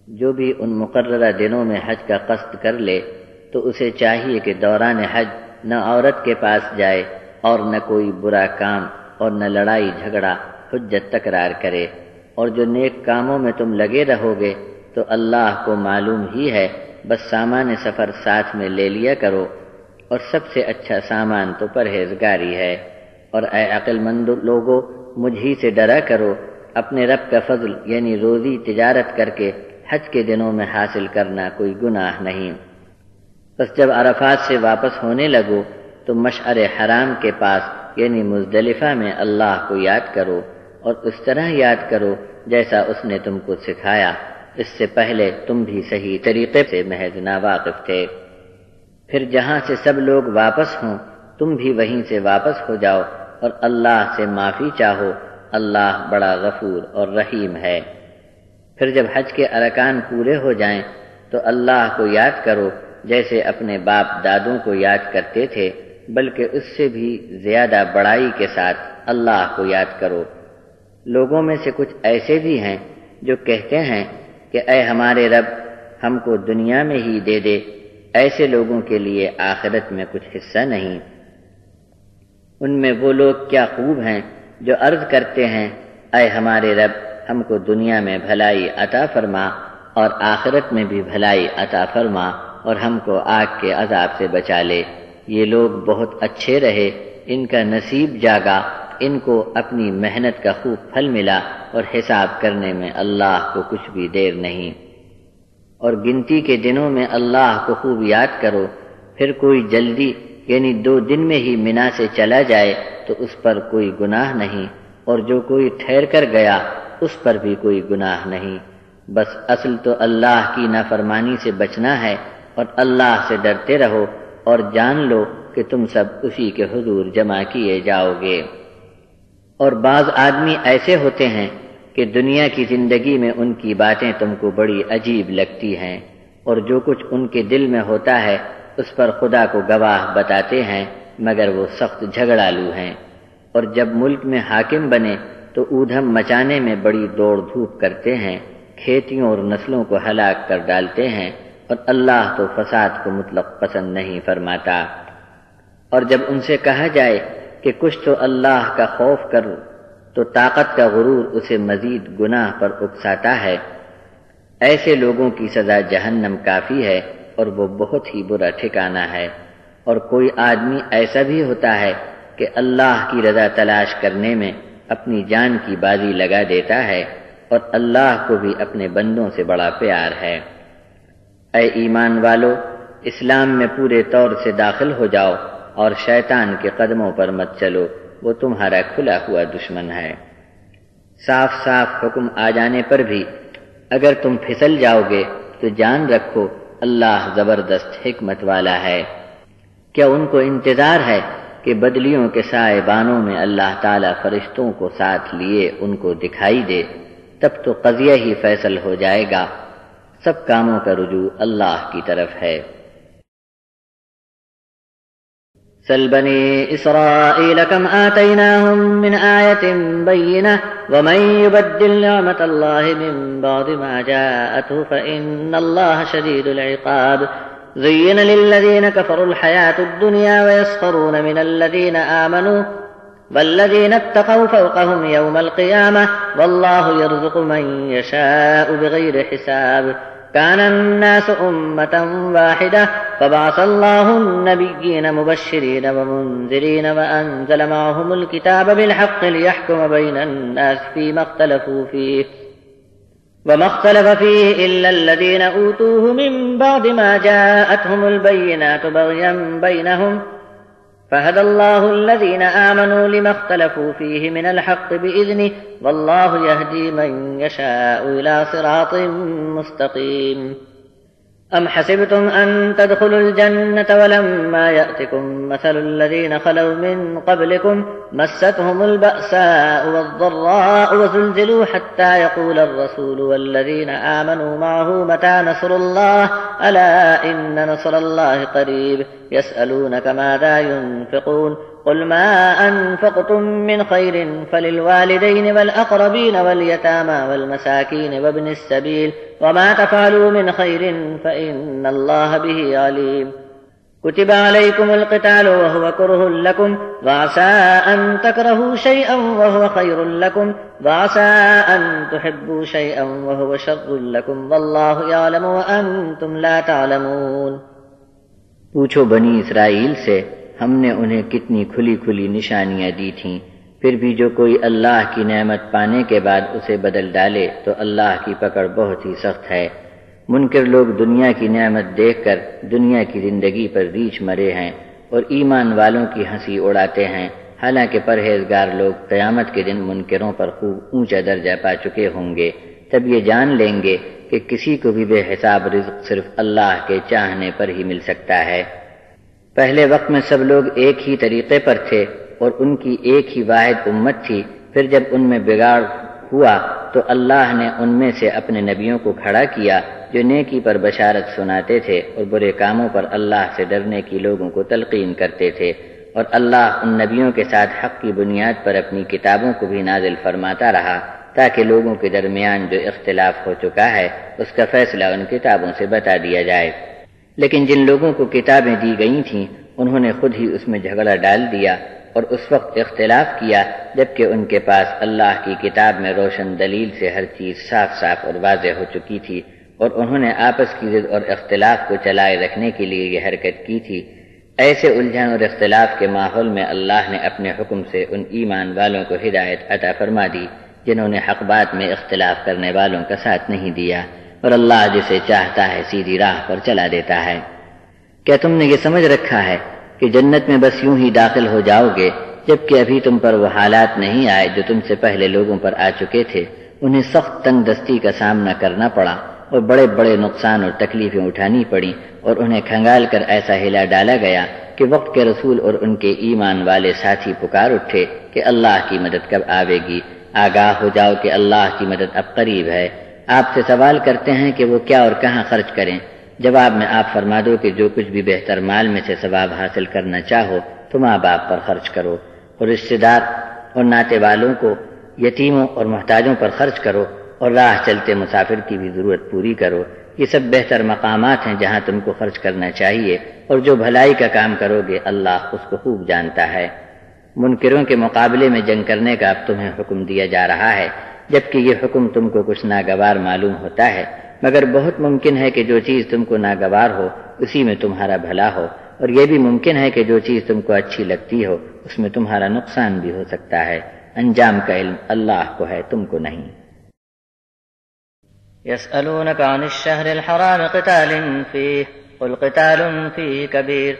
جو بھی ان مقررہ دنوں میں حج کا قصد کر لے تو اسے چاہیے کہ دوران حج نہ عورت کے پاس جائے اور نہ کوئی برا کام اور نہ لڑائی جھگڑا حجت تکرار کرے، اور جو نیک کاموں میں تم لگے رہو گے تو اللہ کو معلوم ہی ہے، بس سامان سفر ساتھ میں لے لیا کرو، اور سب سے اچھا سامان تو پرہیزگاری ہے۔ اور اے عقل مند لوگو، مجھ ہی سے ڈرا کرو، اپنے رب کا فضل یعنی روزی تجارت کر کے حج کے دنوں میں حاصل کرنا کوئی گناہ نہیں۔ بس جب عرفات سے واپس ہونے لگو تو مشعر حرام کے پاس یعنی مزدلفہ میں اللہ کو یاد کرو، اور اس طرح یاد کرو جیسا اس نے تم کو سکھایا، اس سے پہلے تم بھی صحیح طریقے سے محض ناواقف تھے۔ پھر جہاں سے سب لوگ واپس ہوں تم بھی وہیں سے واپس ہو جاؤ اور اللہ سے معافی چاہو، اللہ بڑا غفور اور رحیم ہے۔ پھر جب حج کے ارکان پورے ہو جائیں تو اللہ کو یاد کرو جیسے اپنے باپ دادوں کو یاد کرتے تھے، بلکہ اس سے بھی زیادہ بڑائی کے ساتھ اللہ کو یاد کرو۔ لوگوں میں سے کچھ ایسے بھی ہیں جو کہتے ہیں کہ اے ہمارے رب ہم کو دنیا میں ہی دے دے، ایسے لوگوں کے لیے آخرت میں کچھ حصہ نہیں۔ ان میں وہ لوگ کیا خوب ہیں جو عرض کرتے ہیں اے ہمارے رب ہم کو دنیا میں بھلائی عطا فرما اور آخرت میں بھی بھلائی عطا فرما اور ہم کو آگ کے عذاب سے بچا لے۔ یہ لوگ بہت اچھے رہے، ان کا نصیب جاگا، ان کو اپنی محنت کا خوب پھل ملا اور حساب کرنے میں اللہ کو کچھ بھی دیر نہیں۔ اور گنتی کے دنوں میں اللہ کو خوب یاد کرو، پھر کوئی جلدی یعنی 2 دن میں ہی منا سے چلا جائے تو اس پر کوئی گناہ نہیں، اور جو کوئی ٹھہر کر گیا اس پر بھی کوئی گناہ نہیں۔ بس اصل تو اللہ کی نافرمانی سے بچنا ہے اور اللہ سے ڈرتے رہو اور جان لو کہ تم سب اسی کے حضور جمع کیے جاؤ گے۔ اور بعض آدمی ایسے ہوتے ہیں کہ دنیا کی زندگی میں ان کی باتیں تم کو بڑی عجیب لگتی ہیں، اور جو کچھ ان کے دل میں ہوتا ہے اس پر خدا کو گواہ بتاتے ہیں، مگر وہ سخت جھگڑالو ہیں۔ اور جب ملک میں حاکم بنے تو اودھم مچانے میں بڑی دوڑ دھوپ کرتے ہیں، کھیتیوں اور نسلوں کو ہلاک کر ڈالتے ہیں، اور اللہ تو فساد کو مطلق پسند نہیں فرماتا۔ اور جب ان سے کہا جائے کہ کچھ تو اللہ کا خوف کر، تو طاقت کا غرور اسے مزید گناہ پر اکساتا ہے۔ ایسے لوگوں کی سزا جہنم کافی ہے، اور وہ بہت ہی برا ٹھکانہ ہے۔ اور کوئی آدمی ایسا بھی ہوتا ہے کہ اللہ کی رضا تلاش کرنے میں اپنی جان کی بازی لگا دیتا ہے، اور اللہ کو بھی اپنے بندوں سے بڑا پیار ہے۔ اے ایمان والو، اسلام میں پورے طور سے داخل ہو جاؤ اور شیطان کے قدموں پر مت چلو، وہ تمہارا کھلا ہوا دشمن ہے۔ صاف صاف حکم آ جانے پر بھی اگر تم پھسل جاؤ گے تو جان رکھو اللہ زبردست حکمت والا ہے۔ کیا ان کو انتظار ہے کہ بدلیوں کے سائے بانوں میں اللہ تعالی فرشتوں کو ساتھ لیے ان کو دکھائی دے؟ تب تو قضیہ ہی فیصل ہو جائے گا۔ سب کاموں کا رجوع اللہ کی طرف ہے۔ سل بني إسرائيل كم آتيناهم من آية بينة ومن يبدل نعمة الله من بعد ما جاءته فإن الله شديد العقاب زين للذين كفروا الحياة الدنيا ويسخرون من الذين آمنوا والذين اتقوا فوقهم يوم القيامة والله يرزق من يشاء بغير حساب كان الناس أمة واحدة فبعث الله النبيين مبشرين ومنذرين وأنزل معهم الكتاب بالحق ليحكم بين الناس فيما اختلفوا فيه وما اختلف فيه إلا الذين أوتوه من بعد ما جاءتهم البينات بغيا بينهم فهدى الله الذين آمنوا لما اختلفوا فيه من الحق بإذنه والله يهدي من يشاء إلى صراط مستقيم أم حسبتم أن تدخلوا الجنة ولما يأتكم مثل الذين خلوا من قبلكم مستهم البأساء والضراء وزلزلوا حتى يقول الرسول والذين آمنوا معه متى نصر الله ألا إن نصر الله قريب يسألونك ماذا ينفقون قل ما أنفقتم من خير فللوالدين والأقربين واليتامى والمساكين وابن السبيل وما تفعلوا من خير فإن الله به عليم كتب عليكم القتال وهو كره لكم وعسى أن تكرهوا شيئا وهو خير لكم وعسى أن تحبوا شيئا وهو شر لكم والله يعلم وأنتم لا تعلمون۔ پوچھو بنی اسرائیل سے ہم نے انہیں کتنی کھلی کھلی نشانیاں دی تھیں، پھر بھی جو کوئی اللہ کی نعمت پانے کے بعد اسے بدل ڈالے تو اللہ کی پکڑ بہت ہی سخت ہے۔ منکر لوگ دنیا کی نعمت دیکھ کر دنیا کی زندگی پر ریچھ مرے ہیں اور ایمان والوں کی ہنسی اڑاتے ہیں، حالانکہ پرہیزگار لوگ قیامت کے دن منکروں پر خوب اونچا درجہ پا چکے ہوں گے۔ تب یہ جان لیں گے کہ کسی کو بھی بے حساب رزق صرف اللہ کے چاہنے پر ہی مل سکتا ہے۔ پہلے وقت میں سب لوگ ایک ہی طریقے پر تھے اور ان کی ایک ہی واحد امت تھی، پھر جب ان میں بگاڑ ہوا تو اللہ نے ان میں سے اپنے نبیوں کو کھڑا کیا جو نیکی پر بشارت سناتے تھے اور برے کاموں پر اللہ سے ڈرنے کی لوگوں کو تلقین کرتے تھے، اور اللہ ان نبیوں کے ساتھ حق کی بنیاد پر اپنی کتابوں کو بھی نازل فرماتا رہا تاکہ لوگوں کے درمیان جو اختلاف ہو چکا ہے اس کا فیصلہ ان کتابوں سے بتا دیا جائے۔ لیکن جن لوگوں کو کتابیں دی گئی تھیں انہوں نے خود ہی اس میں جھگڑا ڈال دیا اور اس وقت اختلاف کیا جبکہ ان کے پاس اللہ کی کتاب میں روشن دلیل سے ہر چیز صاف صاف اور واضح ہو چکی تھی، اور انہوں نے آپس کی ضد اور اختلاف کو چلائے رکھنے کے لیے یہ حرکت کی تھی۔ ایسے الجھن اور اختلاف کے ماحول میں اللہ نے اپنے حکم سے ان ایمان والوں کو ہدایت عطا فرما دی جنہوں نے حق بات میں اختلاف کرنے والوں کا ساتھ نہیں دیا، اور اللہ جسے چاہتا ہے سیدھی راہ پر چلا دیتا ہے۔ کیا تم نے یہ سمجھ رکھا ہے کہ جنت میں بس یوں ہی داخل ہو جاؤ گے جبکہ ابھی تم پر وہ حالات نہیں آئے جو تم سے پہلے لوگوں پر آ چکے تھے؟ انہیں سخت تنگ دستی کا سامنا کرنا پڑا اور بڑے بڑے نقصان اور تکلیفیں اٹھانی پڑیں، اور انہیں کھنگال کر ایسا ہلا ڈالا گیا کہ وقت کے رسول اور ان کے ایمان والے ساتھی پکار اٹھے کہ اللہ کی مدد کب آوے گی، آگاہ ہو جاؤ کہ اللہ کی مدد اب قریب ہے۔ آپ سے سوال کرتے ہیں کہ وہ کیا اور کہاں خرچ کریں؟ جواب میں آپ فرما دو کہ جو کچھ بھی بہتر مال میں سے ثواب حاصل کرنا چاہو تو ماں باپ پر خرچ کرو، اور رشتہ دار اور ناتے والوں کو یتیموں اور محتاجوں پر خرچ کرو اور راہ چلتے مسافر کی بھی ضرورت پوری کرو۔ یہ سب بہتر مقامات ہیں جہاں تم کو خرچ کرنا چاہیے، اور جو بھلائی کا کام کرو گے اللہ اس کو خوب جانتا ہے۔ منکروں کے مقابلے میں جنگ کرنے کا اب تمہیں حکم دیا جا رہا ہے، جبکہ یہ حکم تم کو کچھ ناگوار معلوم ہوتا ہے، مگر بہت ممکن ہے کہ جو چیز تم کو ناگوار ہو اسی میں تمہارا بھلا ہو، اور یہ بھی ممکن ہے کہ جو چیز تم کو اچھی لگتی ہو اس میں تمہارا نقصان بھی ہو سکتا ہے۔ انجام کا علم اللہ کو ہے، تم کو نہیں۔ يسألونك عن الشهر الحرام قتال فيه قل قتال فيه كبير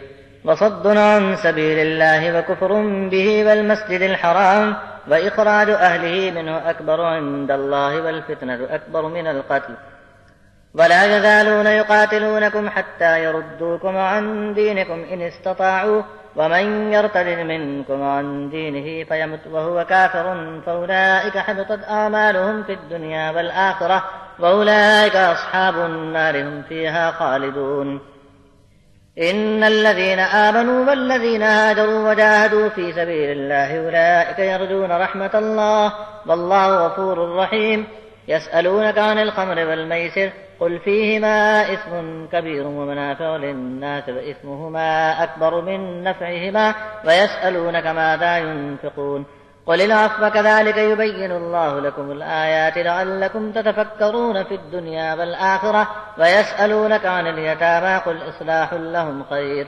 وصد عن سبيل الله وكفر به والمسجد الحرام وإخراج أهله منه أكبر عند الله والفتنة أكبر من القتل ولا يزالون يقاتلونكم حتى يردوكم عن دينكم إن استطاعوا ومن يرتد منكم عن دينه فيمت وهو كافر فأولئك حبطت أعمالهم في الدنيا والآخرة وأولئك أصحاب النار هم فيها خالدون إن الذين آمنوا والذين هاجروا وجاهدوا في سبيل الله أولئك يرجون رحمة الله والله غفور رحيم يسألونك عن الخمر والميسر قل فيهما إثم كبير ومنافع للناس وإثمهما أكبر من نفعهما ويسألونك ماذا ينفقون قل العفو كذلك يبين الله لكم الآيات لعلكم تتفكرون في الدنيا والآخرة ويسألونك عن اليتامى قل إصلاح لهم خير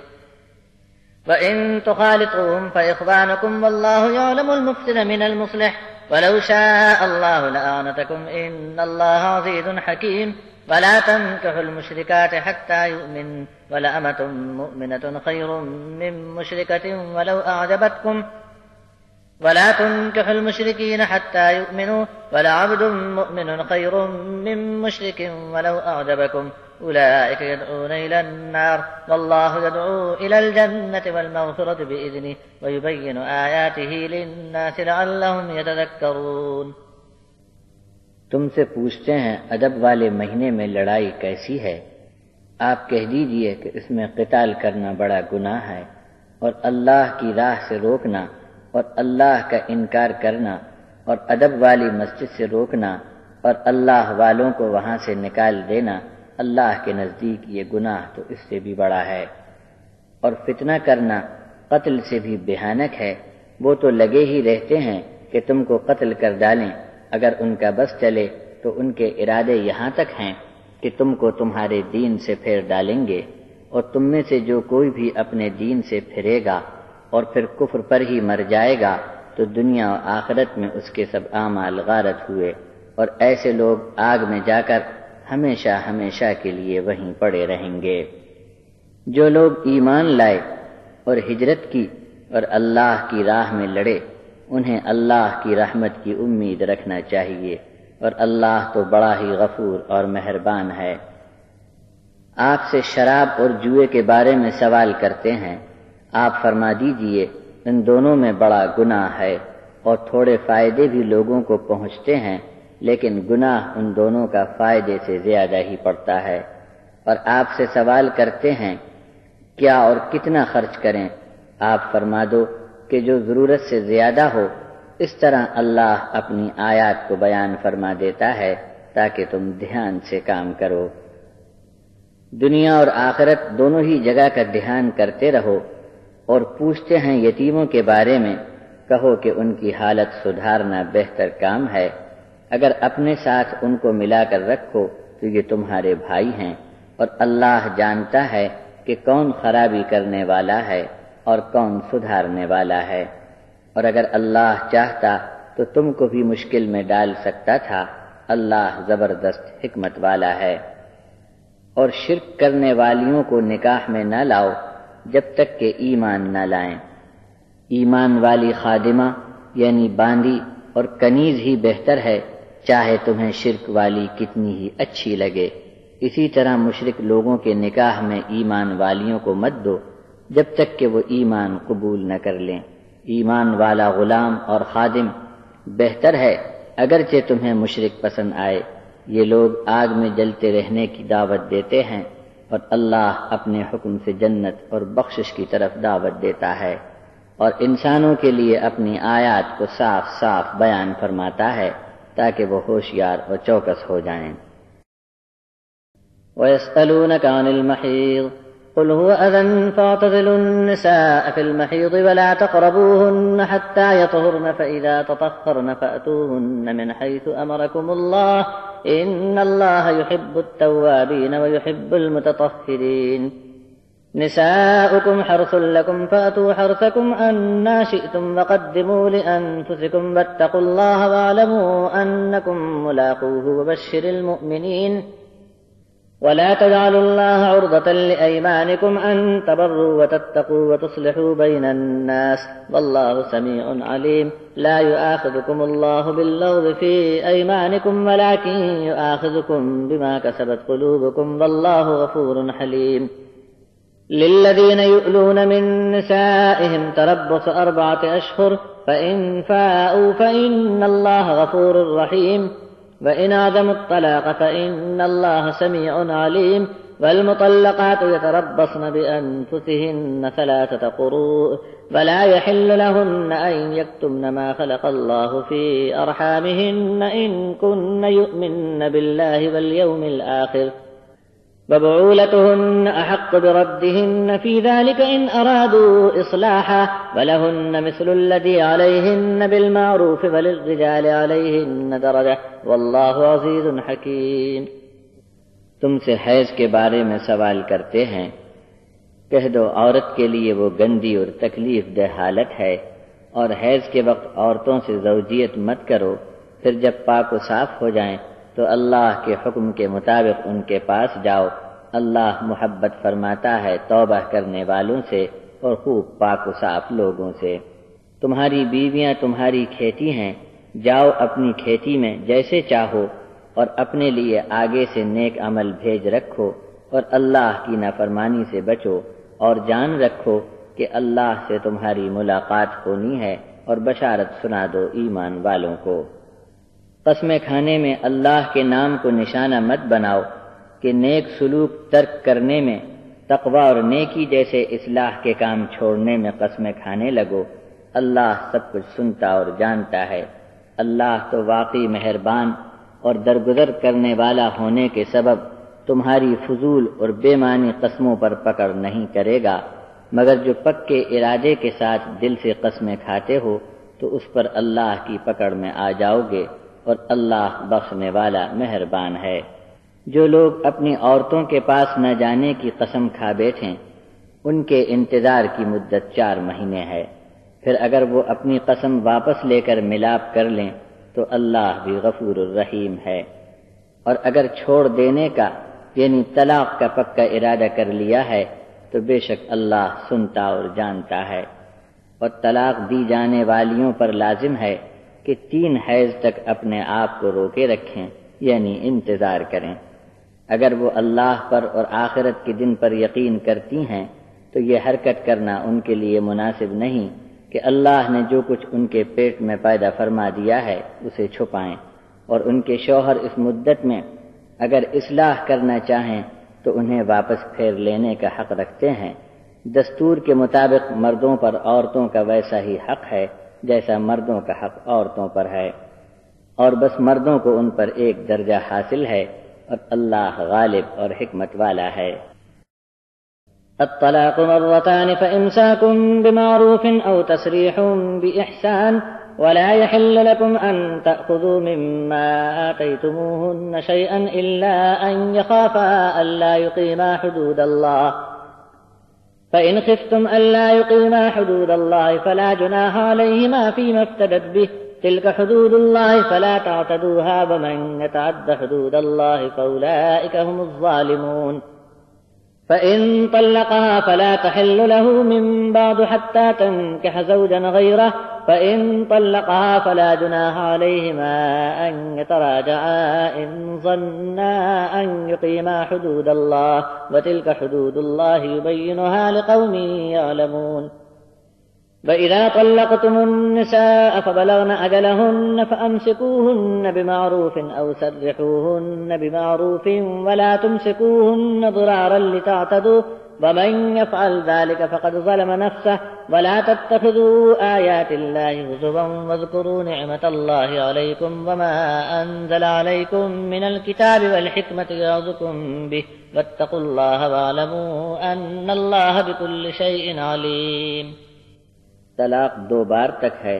وإن تخالطوهم فإخوانكم والله يعلم المفسد من المصلح ولو شاء الله لأعنتكم إن الله عزيز حكيم ولا تنكحوا المشركات حتى يؤمن ولأمة مؤمنة خير من مشركة ولو أعجبتكم ولا تنكحوا المشركين حتى يؤمنوا ولعبد مؤمن خير من مشرك ولو أعجبكم أولئك يدعون إلى النار والله يدعو إلى الجنة والمغفرة بإذنه ويبين آياته للناس لعلهم يتذكرون۔ تم سے پوچھتے ہیں ادب والے مہینے میں لڑائی کیسی ہے؟ آپ کہہ دیجئے کہ اس میں قتال کرنا بڑا گناہ ہے، اور اللہ کی راہ سے روکنا اور اللہ کا انکار کرنا اور ادب والی مسجد سے روکنا اور اللہ والوں کو وہاں سے نکال دینا اللہ کے نزدیک یہ گناہ تو اس سے بھی بڑا ہے، اور فتنہ کرنا قتل سے بھی بھیانک ہے۔ وہ تو لگے ہی رہتے ہیں کہ تم کو قتل کر ڈالیں، اگر ان کا بس چلے تو ان کے ارادے یہاں تک ہیں کہ تم کو تمہارے دین سے پھیر ڈالیں گے، اور تم میں سے جو کوئی بھی اپنے دین سے پھرے گا اور پھر کفر پر ہی مر جائے گا تو دنیا اور آخرت میں اس کے سب اعمال غارت ہوئے، اور ایسے لوگ آگ میں جا کر ہمیشہ ہمیشہ کے لیے وہیں پڑے رہیں گے۔ جو لوگ ایمان لائے اور ہجرت کی اور اللہ کی راہ میں لڑے انہیں اللہ کی رحمت کی امید رکھنا چاہیے، اور اللہ تو بڑا ہی غفور اور مہربان ہے۔ آپ سے شراب اور جوئے کے بارے میں سوال کرتے ہیں، آپ فرما دیجئے ان دونوں میں بڑا گناہ ہے، اور تھوڑے فائدے بھی لوگوں کو پہنچتے ہیں، لیکن گناہ ان دونوں کا فائدے سے زیادہ ہی پڑتا ہے۔ اور آپ سے سوال کرتے ہیں کیا اور کتنا خرچ کریں؟ آپ فرما دو کہ جو ضرورت سے زیادہ ہو۔ اس طرح اللہ اپنی آیات کو بیان فرما دیتا ہے تاکہ تم دھیان سے کام کرو۔ دنیا اور آخرت دونوں ہی جگہ کا دھیان کرتے رہو، اور پوچھتے ہیں یتیموں کے بارے میں، کہو کہ ان کی حالت سدھارنا بہتر کام ہے۔ اگر اپنے ساتھ ان کو ملا کر رکھو تو یہ تمہارے بھائی ہیں، اور اللہ جانتا ہے کہ کون خرابی کرنے والا ہے اور کون سدھارنے والا ہے۔ اور اگر اللہ چاہتا تو تم کو بھی مشکل میں ڈال سکتا تھا، اللہ زبردست حکمت والا ہے۔ اور شرک کرنے والیوں کو نکاح میں نہ لاؤ جب تک کہ ایمان نہ لائیں۔ ایمان والی خادمہ یعنی باندی اور کنیز ہی بہتر ہے، چاہے تمہیں شرک والی کتنی ہی اچھی لگے۔ اسی طرح مشرک لوگوں کے نکاح میں ایمان والیوں کو مت دو جب تک کہ وہ ایمان قبول نہ کر لیں۔ ایمان والا غلام اور خادم بہتر ہے اگرچہ تمہیں مشرک پسند آئے۔ یہ لوگ آگ میں جلتے رہنے کی دعوت دیتے ہیں، اور اللہ اپنے حکم سے جنت اور بخشش کی طرف دعوت دیتا ہے۔ اور انسانوں کے لیے اپنی آیات کو صاف صاف بیان فرماتا ہے تاکہ وہ ہوشیار اور چوکس ہو جائیں۔ وَيَسْأَلُونَكَ عَنِ الْمَحِيضِ قُلْ هُوَ أَذًى فَاعْتَزِلُوا النِّسَاءَ فِي الْمَحِيضِ وَلَا تَقْرَبُوهُنَّ حَتَّى يَطْهُرْنَ فَإِذَا تَطَهَّرْنَ فَأْتُوهُنَّ مِنْ حَيْثُ أَمَرَكُمُ اللَّهُ إِنَّ اللَّهَ يُحِبُّ التَّوَّابِينَ وَيُحِبُّ الْمُتَطَهِّرِينَ نساؤكم حرث لكم فأتوا حرثكم أنا شئتم وقدموا لأنفسكم واتقوا الله واعلموا أنكم ملاقوه وبشر المؤمنين ولا تجعلوا الله عرضة لأيمانكم أن تبروا وتتقوا وتصلحوا بين الناس والله سميع عليم لا يؤاخذكم الله باللغو في أيمانكم ولكن يؤاخذكم بما كسبت قلوبكم والله غفور حليم للذين يؤلون من نسائهم تربص 4 أشهر فإن فاءوا فإن الله غفور رحيم وإن عزموا الطلاق فإن الله سميع عليم والمطلقات يتربصن بأنفسهن 3 قروء ولا يحل لهن أن يكتمن ما خلق الله في أرحامهن إن كن يؤمن بالله واليوم الآخر وبعولتهن أحق بردهن في ذلك إن أرادوا إصلاحا ولهن مثل الذي عليهن بالمعروف وللرجال عليهن درجة والله عزيز حكيم۔ تم سے حیض کے بارے میں سوال کرتے ہیں، کہہ دو عورت کے لیے وہ گندی اور تکلیف دہ حالت ہے، اور حیض کے وقت عورتوں سے زوجیت مت کرو، پھر جب پاک و صاف ہو جائیں تو اللہ کے حکم کے مطابق ان کے پاس جاؤ، اللہ محبت فرماتا ہے توبہ کرنے والوں سے اور خوب پاک و صاف لوگوں سے۔ تمہاری بیویاں تمہاری کھیتی ہیں، جاؤ اپنی کھیتی میں جیسے چاہو، اور اپنے لیے آگے سے نیک عمل بھیج رکھو اور اللہ کی نافرمانی سے بچو، اور جان رکھو کہ اللہ سے تمہاری ملاقات ہونی ہے، اور بشارت سنا دو ایمان والوں کو۔ قسمیں کھانے میں اللہ کے نام کو نشانہ مت بناؤ کہ نیک سلوک ترک کرنے میں، تقوی اور نیکی جیسے اصلاح کے کام چھوڑنے میں قسمیں کھانے لگو۔ اللہ سب کچھ سنتا اور جانتا ہے۔ اللہ تو واقعی مہربان اور درگزر کرنے والا ہونے کے سبب تمہاری فضول اور بے معنی قسموں پر پکڑ نہیں کرے گا، مگر جو پکے ارادے کے ساتھ دل سے قسمیں کھاتے ہو تو اس پر اللہ کی پکڑ میں آ جاؤ گے، اور اللہ بخشنے والا مہربان ہے۔ جو لوگ اپنی عورتوں کے پاس نہ جانے کی قسم کھا بیٹھیں، ان کے انتظار کی مدت 4 مہینے ہے، پھر اگر وہ اپنی قسم واپس لے کر ملاپ کر لیں تو اللہ بھی غفور الرحیم ہے۔ اور اگر چھوڑ دینے کا یعنی طلاق کا پکا ارادہ کر لیا ہے تو بے شک اللہ سنتا اور جانتا ہے۔ اور طلاق دی جانے والیوں پر لازم ہے کہ 3 حیض تک اپنے آپ کو روکے رکھیں، یعنی انتظار کریں۔ اگر وہ اللہ پر اور آخرت کے دن پر یقین کرتی ہیں تو یہ حرکت کرنا ان کے لیے مناسب نہیں کہ اللہ نے جو کچھ ان کے پیٹ میں پیدا فرما دیا ہے اسے چھپائیں، اور ان کے شوہر اس مدت میں اگر اصلاح کرنا چاہیں تو انہیں واپس پھیر لینے کا حق رکھتے ہیں۔ دستور کے مطابق مردوں پر عورتوں کا ویسا ہی حق ہے جیسا مردوں کا حق عورتوں پر ہے، اور بس مردوں کو ان پر 1 درجہ حاصل ہے، اور اللہ غالب اور حکمت والا ہے۔ الطلاق مرتان فإمساك بمعروف أو تسريح بإحسان ولا يحل لكم أن تأخذوا مما آتيتموهن شيئا إلا أن يخافا ألا يقيما حدود الله فإن خفتم ألا يقيما حدود الله فلا جناح عليهما فيما افتدت به تلك حدود الله فلا تعتدوها ومن يتعد حدود الله فأولئك هم الظالمون فإن طلقها فلا تحل له من بعد حتى تنكح زوجا غيره فإن طلقها فلا جناح عليهما أن يتراجعا إن ظنا أن يقيما حدود الله وتلك حدود الله يبينها لقوم يعلمون وإذا طلقتم النساء فبلغن أجلهن فأمسكوهن بمعروف أو سرحوهن بمعروف ولا تمسكوهن ضرارا لتعتدوا ومن يفعل ذلك فقد ظلم نفسه ولا تتخذوا آيات الله هزوا واذكروا نعمة الله عليكم وما أنزل عليكم من الكتاب والحكمة يعظكم به واتقوا الله واعلموا أن الله بكل شيء عليم. طلاق 2 بار تک ہے،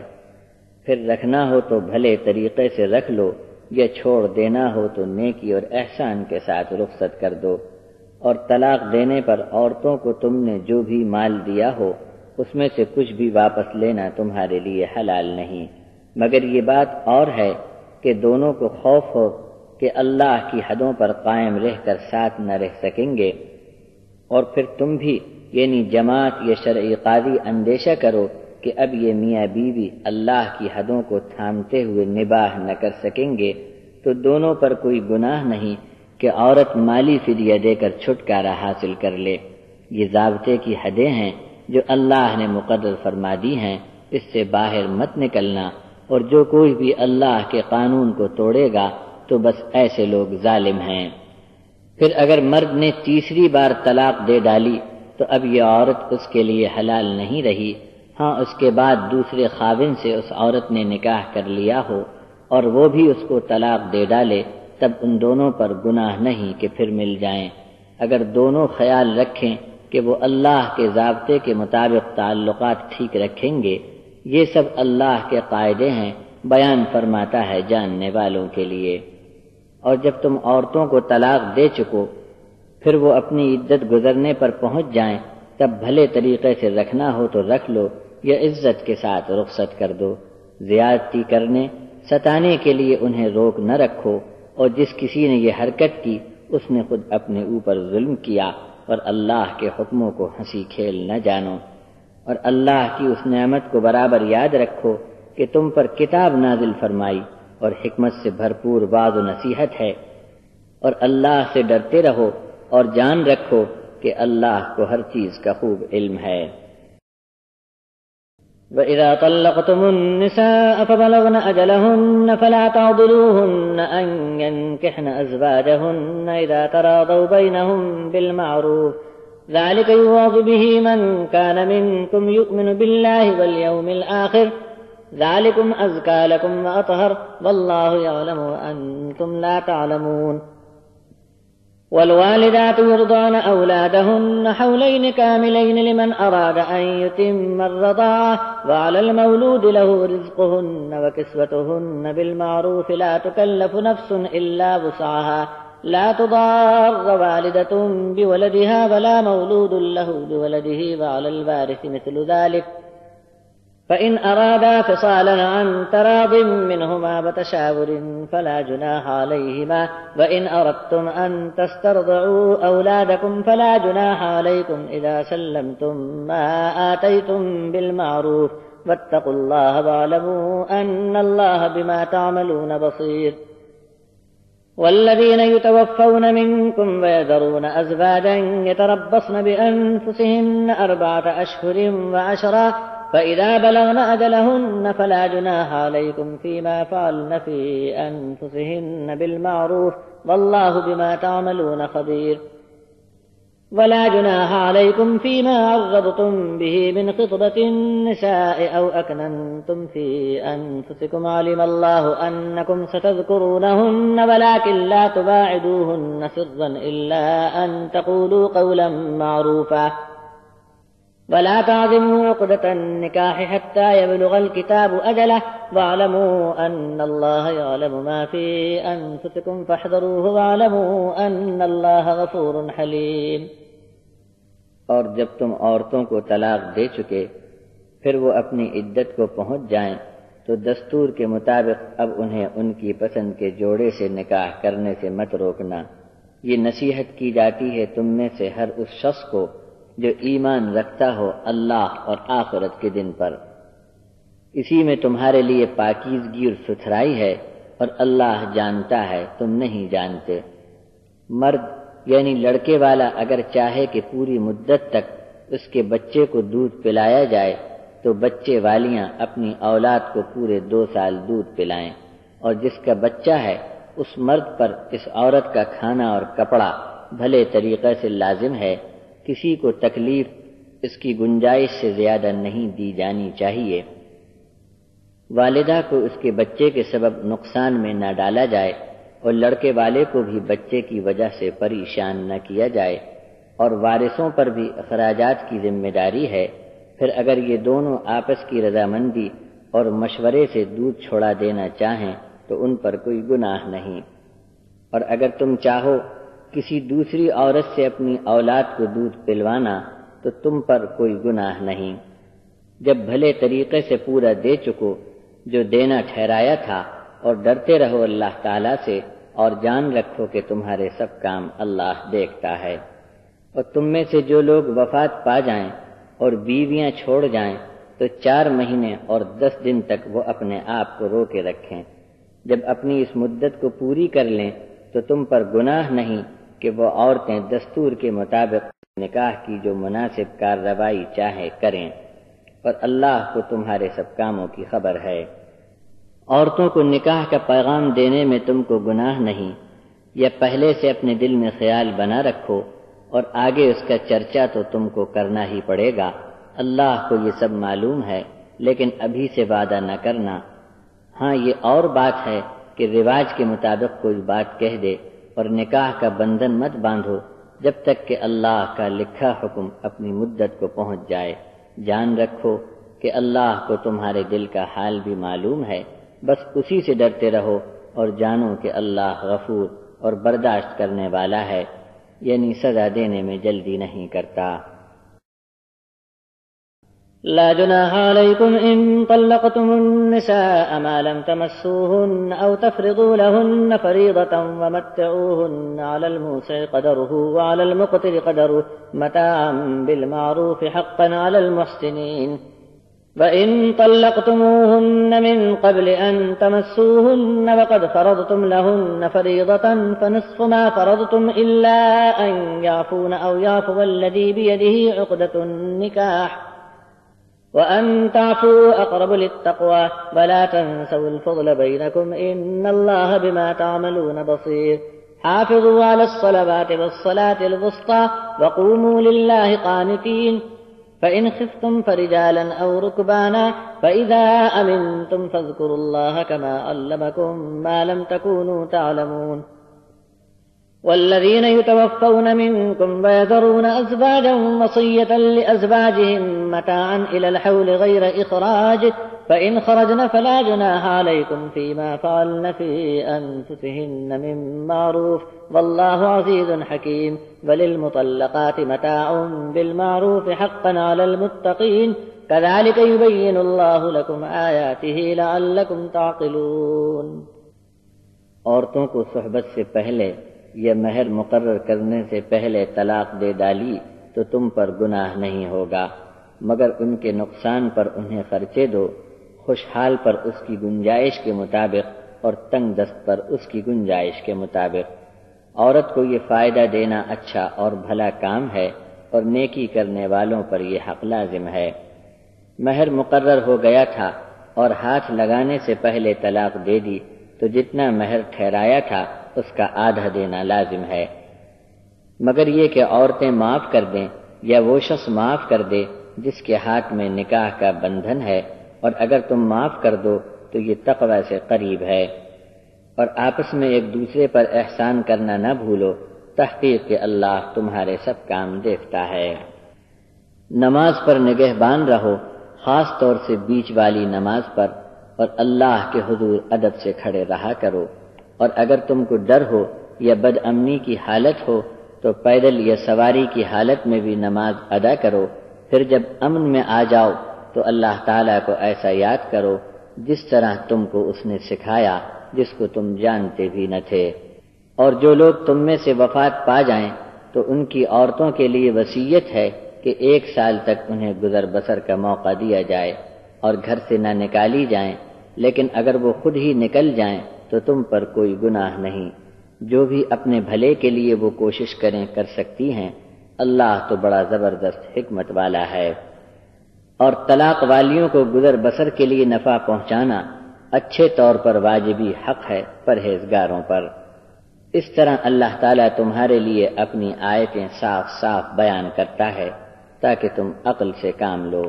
پھر رکھنا ہو تو بھلے طریقے سے رکھ لو، یا چھوڑ دینا ہو تو نیکی اور احسان کے ساتھ رخصت کر دو. اور طلاق دینے پر عورتوں کو تم نے جو بھی مال دیا ہو اس میں سے کچھ بھی واپس لینا تمہارے لیے حلال نہیں، مگر یہ بات اور ہے کہ دونوں کو خوف ہو کہ اللہ کی حدوں پر قائم رہ کر ساتھ نہ رہ سکیں گے، اور پھر تم بھی یعنی جماعت یا شرعی قاضی اندیشہ کرو کہ اب یہ میاں بیوی اللہ کی حدوں کو تھامتے ہوئے نباہ نہ کر سکیں گے، تو دونوں پر کوئی گناہ نہیں کہ عورت مالی فدیہ دے کر چھٹکارا حاصل کر لے. یہ ضابطے کی حدیں ہیں جو اللہ نے مقرر فرما دی ہیں، اس سے باہر مت نکلنا، اور جو کوئی بھی اللہ کے قانون کو توڑے گا تو بس ایسے لوگ ظالم ہیں. پھر اگر مرد نے تیسری بار طلاق دے ڈالی تو اب یہ عورت اس کے لیے حلال نہیں رہی. ہاں اس کے بعد دوسرے خاوند سے اس عورت نے نکاح کر لیا ہو اور وہ بھی اس کو طلاق دے ڈالے، تب ان دونوں پر گناہ نہیں کہ پھر مل جائیں، اگر دونوں خیال رکھیں کہ وہ اللہ کے ضابطے کے مطابق تعلقات ٹھیک رکھیں گے. یہ سب اللہ کے قاعدے ہیں، بیان فرماتا ہے جاننے والوں کے لیے. اور جب تم عورتوں کو طلاق دے چکو پھر وہ اپنی عدت گزرنے پر پہنچ جائیں، تب بھلے طریقے سے رکھنا ہو تو رکھ لو یا عزت کے ساتھ رخصت کر دو. زیادتی کرنے ستانے کے لیے انہیں روک نہ رکھو، اور جس کسی نے یہ حرکت کی اس نے خود اپنے اوپر ظلم کیا، اور اللہ کے حکموں کو ہنسی کھیل نہ جانو. اور اللہ کی اس نعمت کو برابر یاد رکھو کہ تم پر کتاب نازل فرمائی اور حکمت سے بھرپور وعظ و نصیحت ہے، اور اللہ سے ڈرتے رہو اور جان رکھو کہ اللہ کو ہر چیز کا خوب علم ہے. وَإِذَا طَلَّقْتُمُ النِّسَاءَ فَبَلَغْنَ أَجَلَهُنَّ فَلَا تَعْضُلُوهُنَّ أَن يَنكِحْنَ أَزْوَاجَهُنَّ إِذَا تَرَاضَوْا بَيْنَهُم بِالْمَعْرُوفِ ذَلِكَ يُوعَظُ بِهِ مَن كَانَ مِنكُمْ يُؤْمِنُ بِاللَّهِ وَالْيَوْمِ الْآخِرِ ذَلِكُمْ أَزْكَىٰ لَكُمْ وَأَطْهَرُ وَاللَّهُ يَعْلَمُ وَأَنتُمْ لَا تَعْلَمُونَ. والوالدات يرضعن أولادهن حولين كاملين لمن أراد أن يتم الرضاعة وعلى المولود له رزقهن وكسوتهن بالمعروف لا تكلف نفس إلا وسعها لا تضار والدة بولدها ولا مولود له بولده وعلى الوارث مثل ذلك فإن أرادا فصالا عن تراض منهما وتشاور فلا جناح عليهما وإن أردتم أن تسترضعوا أولادكم فلا جناح عليكم إذا سلمتم ما آتيتم بالمعروف واتقوا الله واعلموا أن الله بما تعملون بصير. والذين يتوفون منكم ويذرون أزواجا يتربصن بأنفسهن 4 أشهر و10 فإذا بلغن أجلهن فلا جناح عليكم فيما فعلن في أنفسهن بالمعروف والله بما تعملون خبير. ولا جناح عليكم فيما عرضتم به من خطبة النساء أو أكننتم في أنفسكم علم الله أنكم ستذكرونهن ولكن لا تواعدوهن سرا إلا أن تقولوا قولا معروفا ولا تعزموا عقدة النكاح حتى يبلغ الكتاب أجله واعلموا أن الله يعلم ما في أنفسكم فاحذروه واعلموا أن الله غفور حليم. اور جب تم عورتوں کو طلاق دے چکے پھر وہ اپنی عدت کو پہنچ جائیں تو دستور کے مطابق اب انہیں ان کی پسند کے جوڑے سے نکاح کرنے سے مت روکنا. یہ نصیحت کی جاتی ہے تم میں سے ہر اس شخص کو جو ایمان رکھتا ہو اللہ اور آخرت کے دن پر. اسی میں تمہارے لیے پاکیزگی اور ستھرائی ہے اور اللہ جانتا ہے تم نہیں جانتے. مرد یعنی لڑکے والا اگر چاہے کہ پوری مدت تک اس کے بچے کو دودھ پلایا جائے تو بچے والیاں اپنی اولاد کو پورے 2 سال دودھ پلائیں، اور جس کا بچہ ہے اس مرد پر اس عورت کا کھانا اور کپڑا بھلے طریقے سے لازم ہے کسی کو تکلیف اس کی گنجائش سے زیادہ نہیں دی جانی چاہیے۔ والدہ کو اس کے بچے کے سبب نقصان میں نہ ڈالا جائے اور لڑکے والے کو بھی بچے کی وجہ سے پریشان نہ کیا جائے، اور وارثوں پر بھی اخراجات کی ذمہ داری ہے۔ پھر اگر یہ دونوں آپس کی رضامندی اور مشورے سے دودھ چھوڑا دینا چاہیں تو ان پر کوئی گناہ نہیں، اور اگر تم چاہو کسی دوسری عورت سے اپنی اولاد کو دودھ پلوانا تو تم پر کوئی گناہ نہیں، جب بھلے طریقے سے پورا دے چکو جو دینا ٹھہرایا تھا، اور ڈرتے رہو اللہ تعالی سے، اور جان رکھو کہ تمہارے سب کام اللہ دیکھتا ہے۔ اور تم میں سے جو لوگ وفات پا جائیں اور بیویاں چھوڑ جائیں تو 4 مہینے اور 10 دن تک وہ اپنے آپ کو روکے رکھیں۔ جب اپنی اس مدت کو پوری کر لیں تو تم پر گناہ نہیں کہ وہ عورتیں دستور کے مطابق نکاح کی جو مناسب کارروائی چاہے کریں، اور اللہ کو تمہارے سب کاموں کی خبر ہے۔ عورتوں کو نکاح کا پیغام دینے میں تم کو گناہ نہیں، یا پہلے سے اپنے دل میں خیال بنا رکھو اور آگے اس کا چرچا تو تم کو کرنا ہی پڑے گا۔ اللہ کو یہ سب معلوم ہے، لیکن ابھی سے وعدہ نہ کرنا۔ ہاں یہ اور بات ہے کہ رواج کے مطابق کوئی بات کہہ دے اور نکاح کا بندھن مت باندھو جب تک کہ اللہ کا لکھا حکم اپنی مدت کو پہنچ جائے۔ جان رکھو کہ اللہ کو تمہارے دل کا حال بھی معلوم ہے، بس اسی سے ڈرتے رہو اور جانو کہ اللہ غفور اور برداشت کرنے والا ہے، یعنی سزا دینے میں جلدی نہیں کرتا۔ لا جناح عليكم إن طلقتم النساء ما لم تمسوهن أو تفرضوا لهن فريضة ومتعوهن على الموسع قدره وعلى المقتر قدره متاعا بالمعروف حقا على المحسنين وإن طلقتموهن من قبل أن تمسوهن وقد فرضتم لهن فريضة فنصف ما فرضتم إلا أن يعفون أو يعفو الذي بيده عقدة النكاح وأن تعفوا أقرب للتقوى ولا تنسوا الفضل بينكم إن الله بما تعملون بصير حافظوا على الصلوات والصلاة الوسطى وقوموا لله قانتين فإن خفتم فرجالا أو ركبانا فإذا أمنتم فاذكروا الله كما علمكم ما لم تكونوا تعلمون والذين يتوفون منكم ويذرون أزواجا وصية لأزواجهم متاعا إلى الحول غير إخراج فإن خرجن فلا جناح عليكم فيما فعلن في أنفسهن من معروف والله عزيز حكيم وللمطلقات متاع بالمعروف حقا على المتقين كذلك يبين الله لكم آياته لعلكم تعقلون۔ عورتوں کو صحبت سے پہلے یا مہر مقرر کرنے سے پہلے طلاق دے ڈالی تو تم پر گناہ نہیں ہوگا، مگر ان کے نقصان پر انہیں خرچے دو، خوشحال پر اس کی گنجائش کے مطابق اور تنگ دست پر اس کی گنجائش کے مطابق۔ عورت کو یہ فائدہ دینا اچھا اور بھلا کام ہے، اور نیکی کرنے والوں پر یہ حق لازم ہے۔ مہر مقرر ہو گیا تھا اور ہاتھ لگانے سے پہلے طلاق دے دی تو جتنا مہر ٹھہرایا تھا اس کا آدھا دینا لازم ہے، مگر یہ کہ عورتیں معاف کر دیں یا وہ شخص معاف کر دے جس کے ہاتھ میں نکاح کا بندھن ہے، اور اگر تم معاف کر دو تو یہ تقوی سے قریب ہے۔ اور آپس میں ایک دوسرے پر احسان کرنا نہ بھولو، تحقیق کہ اللہ تمہارے سب کام دیکھتا ہے۔ نماز پر نگہبان رہو، خاص طور سے بیچ والی نماز پر، اور اللہ کے حضور ادب سے کھڑے رہا کرو۔ اور اگر تم کو ڈر ہو یا بد امنی کی حالت ہو تو پیدل یا سواری کی حالت میں بھی نماز ادا کرو۔ پھر جب امن میں آ جاؤ تو اللہ تعالیٰ کو ایسا یاد کرو جس طرح تم کو اس نے سکھایا، جس کو تم جانتے بھی نہ تھے۔ اور جو لوگ تم میں سے وفات پا جائیں تو ان کی عورتوں کے لیے وصیت ہے کہ 1 سال تک انہیں گزر بسر کا موقع دیا جائے اور گھر سے نہ نکالی جائیں، لیکن اگر وہ خود ہی نکل جائیں تو تم پر کوئی گناہ نہیں۔ جو بھی اپنے بھلے کے لیے وہ کوشش کریں کر سکتی ہیں، اللہ تو بڑا زبردست حکمت والا ہے۔ اور طلاق والیوں کو گزر بسر کے لیے نفع پہنچانا اچھے طور پر واجبی حق ہے پرہیزگاروں پر۔ اس طرح اللہ تعالیٰ تمہارے لیے اپنی آیتیں صاف صاف بیان کرتا ہے تاکہ تم عقل سے کام لو۔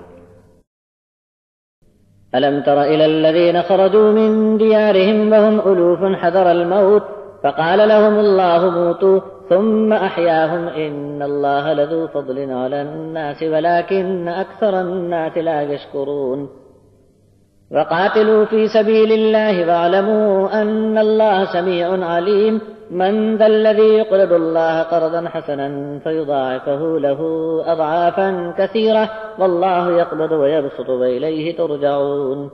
ألم تر إلى الذين خرجوا من ديارهم وهم ألوف حذر الموت فقال لهم الله موتوا ثم أحياهم إن الله لذو فضل على الناس ولكن أكثر الناس لا يشكرون وقاتلوا في سبيل الله واعلموا أن الله سميع عليم من ذا الذي يقرض الله قرضا حسنا فيضاعفه له أضعافا كثيرة والله يقبض ويبسط وإليه ترجعون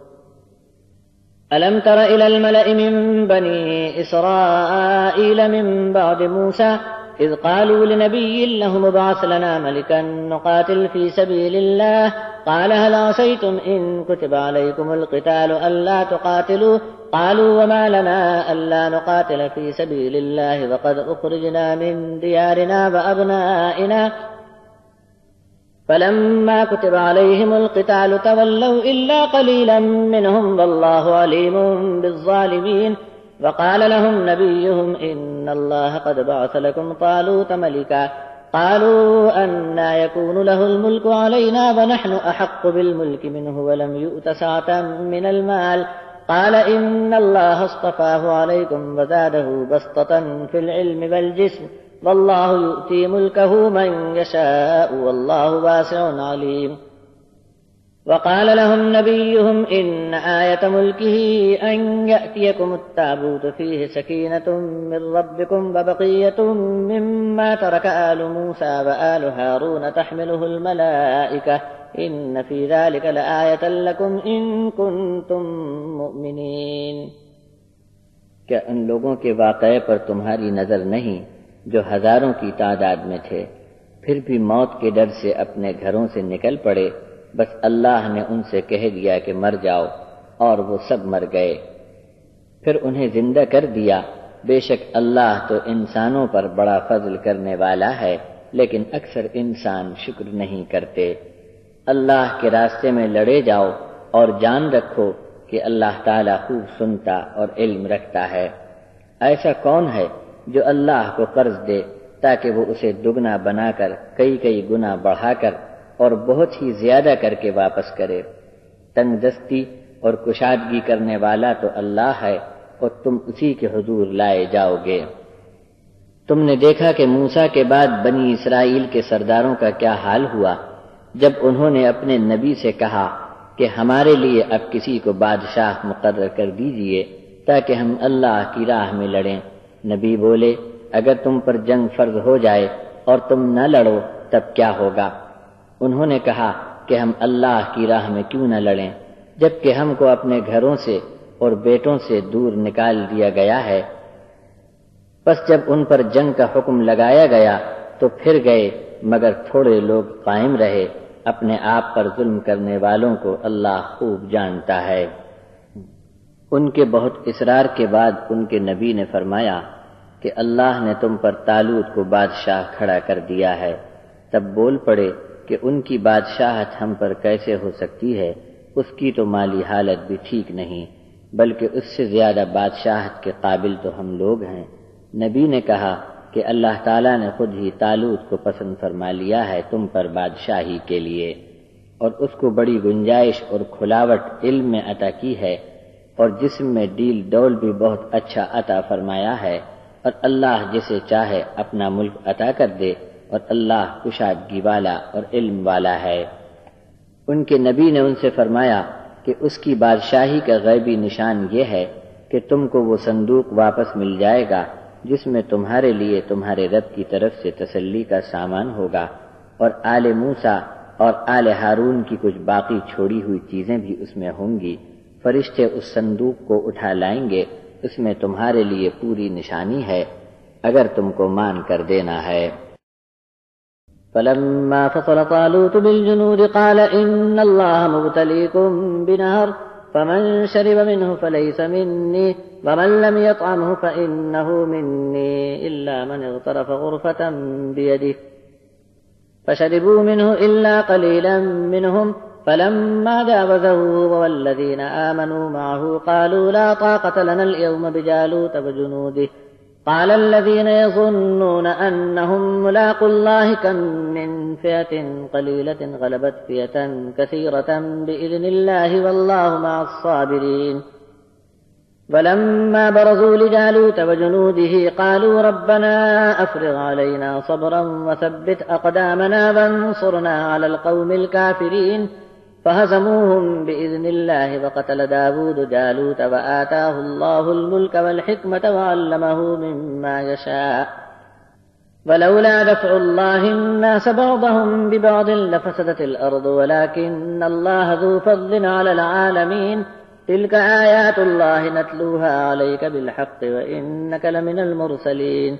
ألم تر إلى الملأ من بني إسرائيل من بعد موسى إذ قالوا لنبي لهم ابعث لنا ملكا نقاتل في سبيل الله قال هل عسيتم إن كتب عليكم القتال ألا تقاتلوا قالوا وما لنا ألا نقاتل في سبيل الله وقد أخرجنا من ديارنا وأبنائنا فلما كتب عليهم القتال تولوا إلا قليلا منهم والله عليم بالظالمين وقال لهم نبيهم إن الله قد بعث لكم طالوت ملكا قالوا أنى يكون له الملك علينا ونحن أحق بالملك منه ولم يؤت سعة من المال قال إن الله اصطفاه عليكم وزاده بسطة في العلم والجسم والله يؤتي ملكه من يشاء والله واسع عليم وقال لهم نبيهم إن آية ملكه أن يأتيكم التابوت فيه سكينة من ربكم وبقية مما ترك آل موسى وآل هارون تحمله الملائكة إن في ذلك لآية لكم إن كنتم مؤمنين۔ کیا ان لوگوں کے واقعے پر تمہاری نظر نہیں جو ہزاروں کی تعداد میں تھے، پھر بھی موت کے ڈر سے اپنے گھروں سے نکل پڑے، بس اللہ نے ان سے کہہ دیا کہ مر جاؤ، اور وہ سب مر گئے۔ پھر انہیں زندہ کر دیا، بے شک اللہ تو انسانوں پر بڑا فضل کرنے والا ہے، لیکن اکثر انسان شکر نہیں کرتے۔ اللہ کے راستے میں لڑے جاؤ اور جان رکھو کہ اللہ تعالیٰ خوب سنتا اور علم رکھتا ہے۔ ایسا کون ہے جو اللہ کو قرض دے تاکہ وہ اسے دگنا بنا کر کئی گنا بڑھا کر اور بہت ہی زیادہ کر کے واپس کرے؟ تنگ دستی اور کشادگی کرنے والا تو اللہ ہے اور تم اسی کے حضور لائے جاؤ گے۔ تم نے دیکھا کہ موسیٰ کے بعد بنی اسرائیل کے سرداروں کا کیا حال ہوا جب انہوں نے اپنے نبی سے کہا کہ ہمارے لیے اب کسی کو بادشاہ مقرر کر دیجئے تاکہ ہم اللہ کی راہ میں لڑیں۔ نبی بولے اگر تم پر جنگ فرض ہو جائے اور تم نہ لڑو تب کیا ہوگا؟ انہوں نے کہا کہ ہم اللہ کی راہ میں کیوں نہ لڑیں جبکہ ہم کو اپنے گھروں سے اور بیٹوں سے دور نکال دیا گیا ہے۔ پس جب ان پر جنگ کا حکم لگایا گیا تو پھر گئے، مگر تھوڑے لوگ قائم رہے۔ اپنے آپ پر ظلم کرنے والوں کو اللہ خوب جانتا ہے۔ ان کے بہت اصرار کے بعد ان کے نبی نے فرمایا کہ اللہ نے تم پر طالوت کو بادشاہ کھڑا کر دیا ہے۔ تب بول پڑے کہ ان کی بادشاہت ہم پر کیسے ہو سکتی ہے، اس کی تو مالی حالت بھی ٹھیک نہیں، بلکہ اس سے زیادہ بادشاہت کے قابل تو ہم لوگ ہیں۔ نبی نے کہا کہ اللہ تعالیٰ نے خود ہی طالوت کو پسند فرما لیا ہے تم پر بادشاہی کے لیے، اور اس کو بڑی گنجائش اور کھلاوٹ علم میں عطا کی ہے، اور جسم میں ڈیل ڈول بھی بہت اچھا عطا فرمایا ہے، اور اللہ جسے چاہے اپنا ملک عطا کر دے، اور اللہ کشادگی والا اور علم والا ہے۔ ان کے نبی نے ان سے فرمایا کہ اس کی بادشاہی کا غیبی نشان یہ ہے کہ تم کو وہ صندوق واپس مل جائے گا جس میں تمہارے لیے تمہارے رب کی طرف سے تسلی کا سامان ہوگا، اور آل موسیٰ اور آل ہارون کی کچھ باقی چھوڑی ہوئی چیزیں بھی اس میں ہوں گی۔ فرشتے اس صندوق کو اٹھا لائیں گے، اس میں تمہارے لیے پوری نشانی ہے اگر تم کو مان کر دینا ہے۔ فلما فصل طالوت بالجنود قال إن الله مبتليكم بنهر فمن شرب منه فليس مني ومن لم يطعمه فإنه مني إلا من اغترف غرفة بيده فشربوا منه إلا قليلا منهم فلما جاوزه والذين آمنوا معه قالوا لا طاقة لنا اليوم بجالوت وجنوده قال الذين يظنون أنهم ملاقو الله كم من فئة قليلة غلبت فئة كثيرة بإذن الله والله مع الصابرين ولما برزوا لجالوت وجنوده قالوا ربنا أفرغ علينا صبرا وثبت أقدامنا وانصرنا على القوم الكافرين فهزموهم بإذن الله وقتل داود جالوت وآتاه الله الملك والحكمة وعلمه مما يشاء ولولا دفع الله الناس بعضهم ببعض لفسدت الأرض ولكن الله ذو فضل على العالمين تلك آيات الله نتلوها عليك بالحق وإنك لمن المرسلين.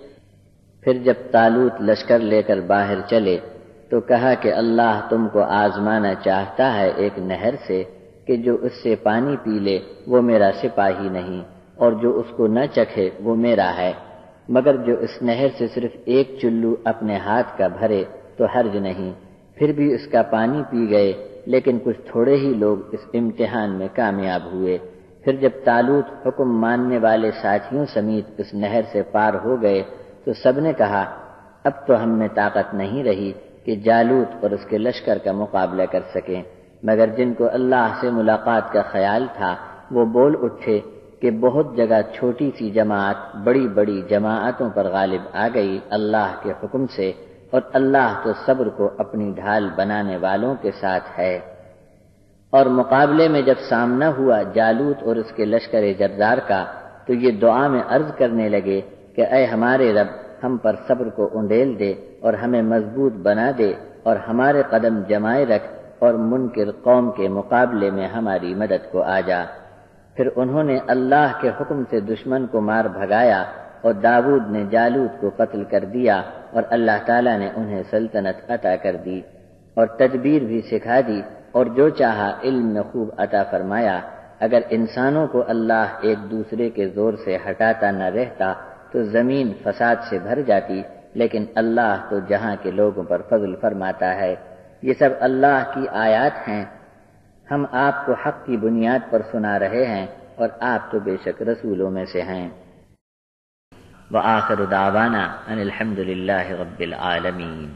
پھر جب طالوت لشکر لے کر باہر چلے تو کہا کہ اللہ تم کو آزمانا چاہتا ہے ایک نہر سے کہ جو اس سے پانی پی لے وہ میرا سپاہی نہیں، اور جو اس کو نہ چکھے وہ میرا ہے، مگر جو اس نہر سے صرف ایک چلو اپنے ہاتھ کا بھرے تو حرج نہیں. پھر بھی اس کا پانی پی گئے، لیکن کچھ تھوڑے ہی لوگ اس امتحان میں کامیاب ہوئے. پھر جب طالوت حکم ماننے والے ساتھیوں سمیت اس نہر سے پار ہو گئے تو سب نے کہا اب تو ہم میں طاقت نہیں رہی کہ جالوت اور اس کے لشکر کا مقابلہ کر سکیں، مگر جن کو اللہ سے ملاقات کا خیال تھا وہ بول اٹھے کہ بہت جگہ چھوٹی سی جماعت بڑی بڑی جماعتوں پر غالب آ گئی اللہ کے حکم سے، اور اللہ تو صبر کو اپنی ڈھال بنانے والوں کے ساتھ ہے. اور مقابلے میں جب سامنا ہوا جالوت اور اس کے لشکر جرار کا تو یہ دعا میں عرض کرنے لگے کہ اے ہمارے رب، ہم پر صبر کو انڈیل دے اور ہمیں مضبوط بنا دے اور ہمارے قدم جمائے رکھ اور منکر قوم کے مقابلے میں ہماری مدد کو آ جا. پھر انہوں نے اللہ کے حکم سے دشمن کو مار بھگایا اور داود نے جالوت کو قتل کر دیا، اور اللہ تعالیٰ نے انہیں سلطنت عطا کر دی اور تدبیر بھی سکھا دی، اور جو چاہا علم میں خوب عطا فرمایا. اگر انسانوں کو اللہ ایک دوسرے کے زور سے ہٹاتا نہ رہتا تو زمین فساد سے بھر جاتی، لیکن اللہ تو جہاں کے لوگوں پر فضل فرماتا ہے. یہ سب اللہ کی آیات ہیں، ہم آپ کو حق کی بنیاد پر سنا رہے ہیں اور آپ تو بے شک رسولوں میں سے ہیں. وآخر دعوانا ان الحمد للہ رب العالمین.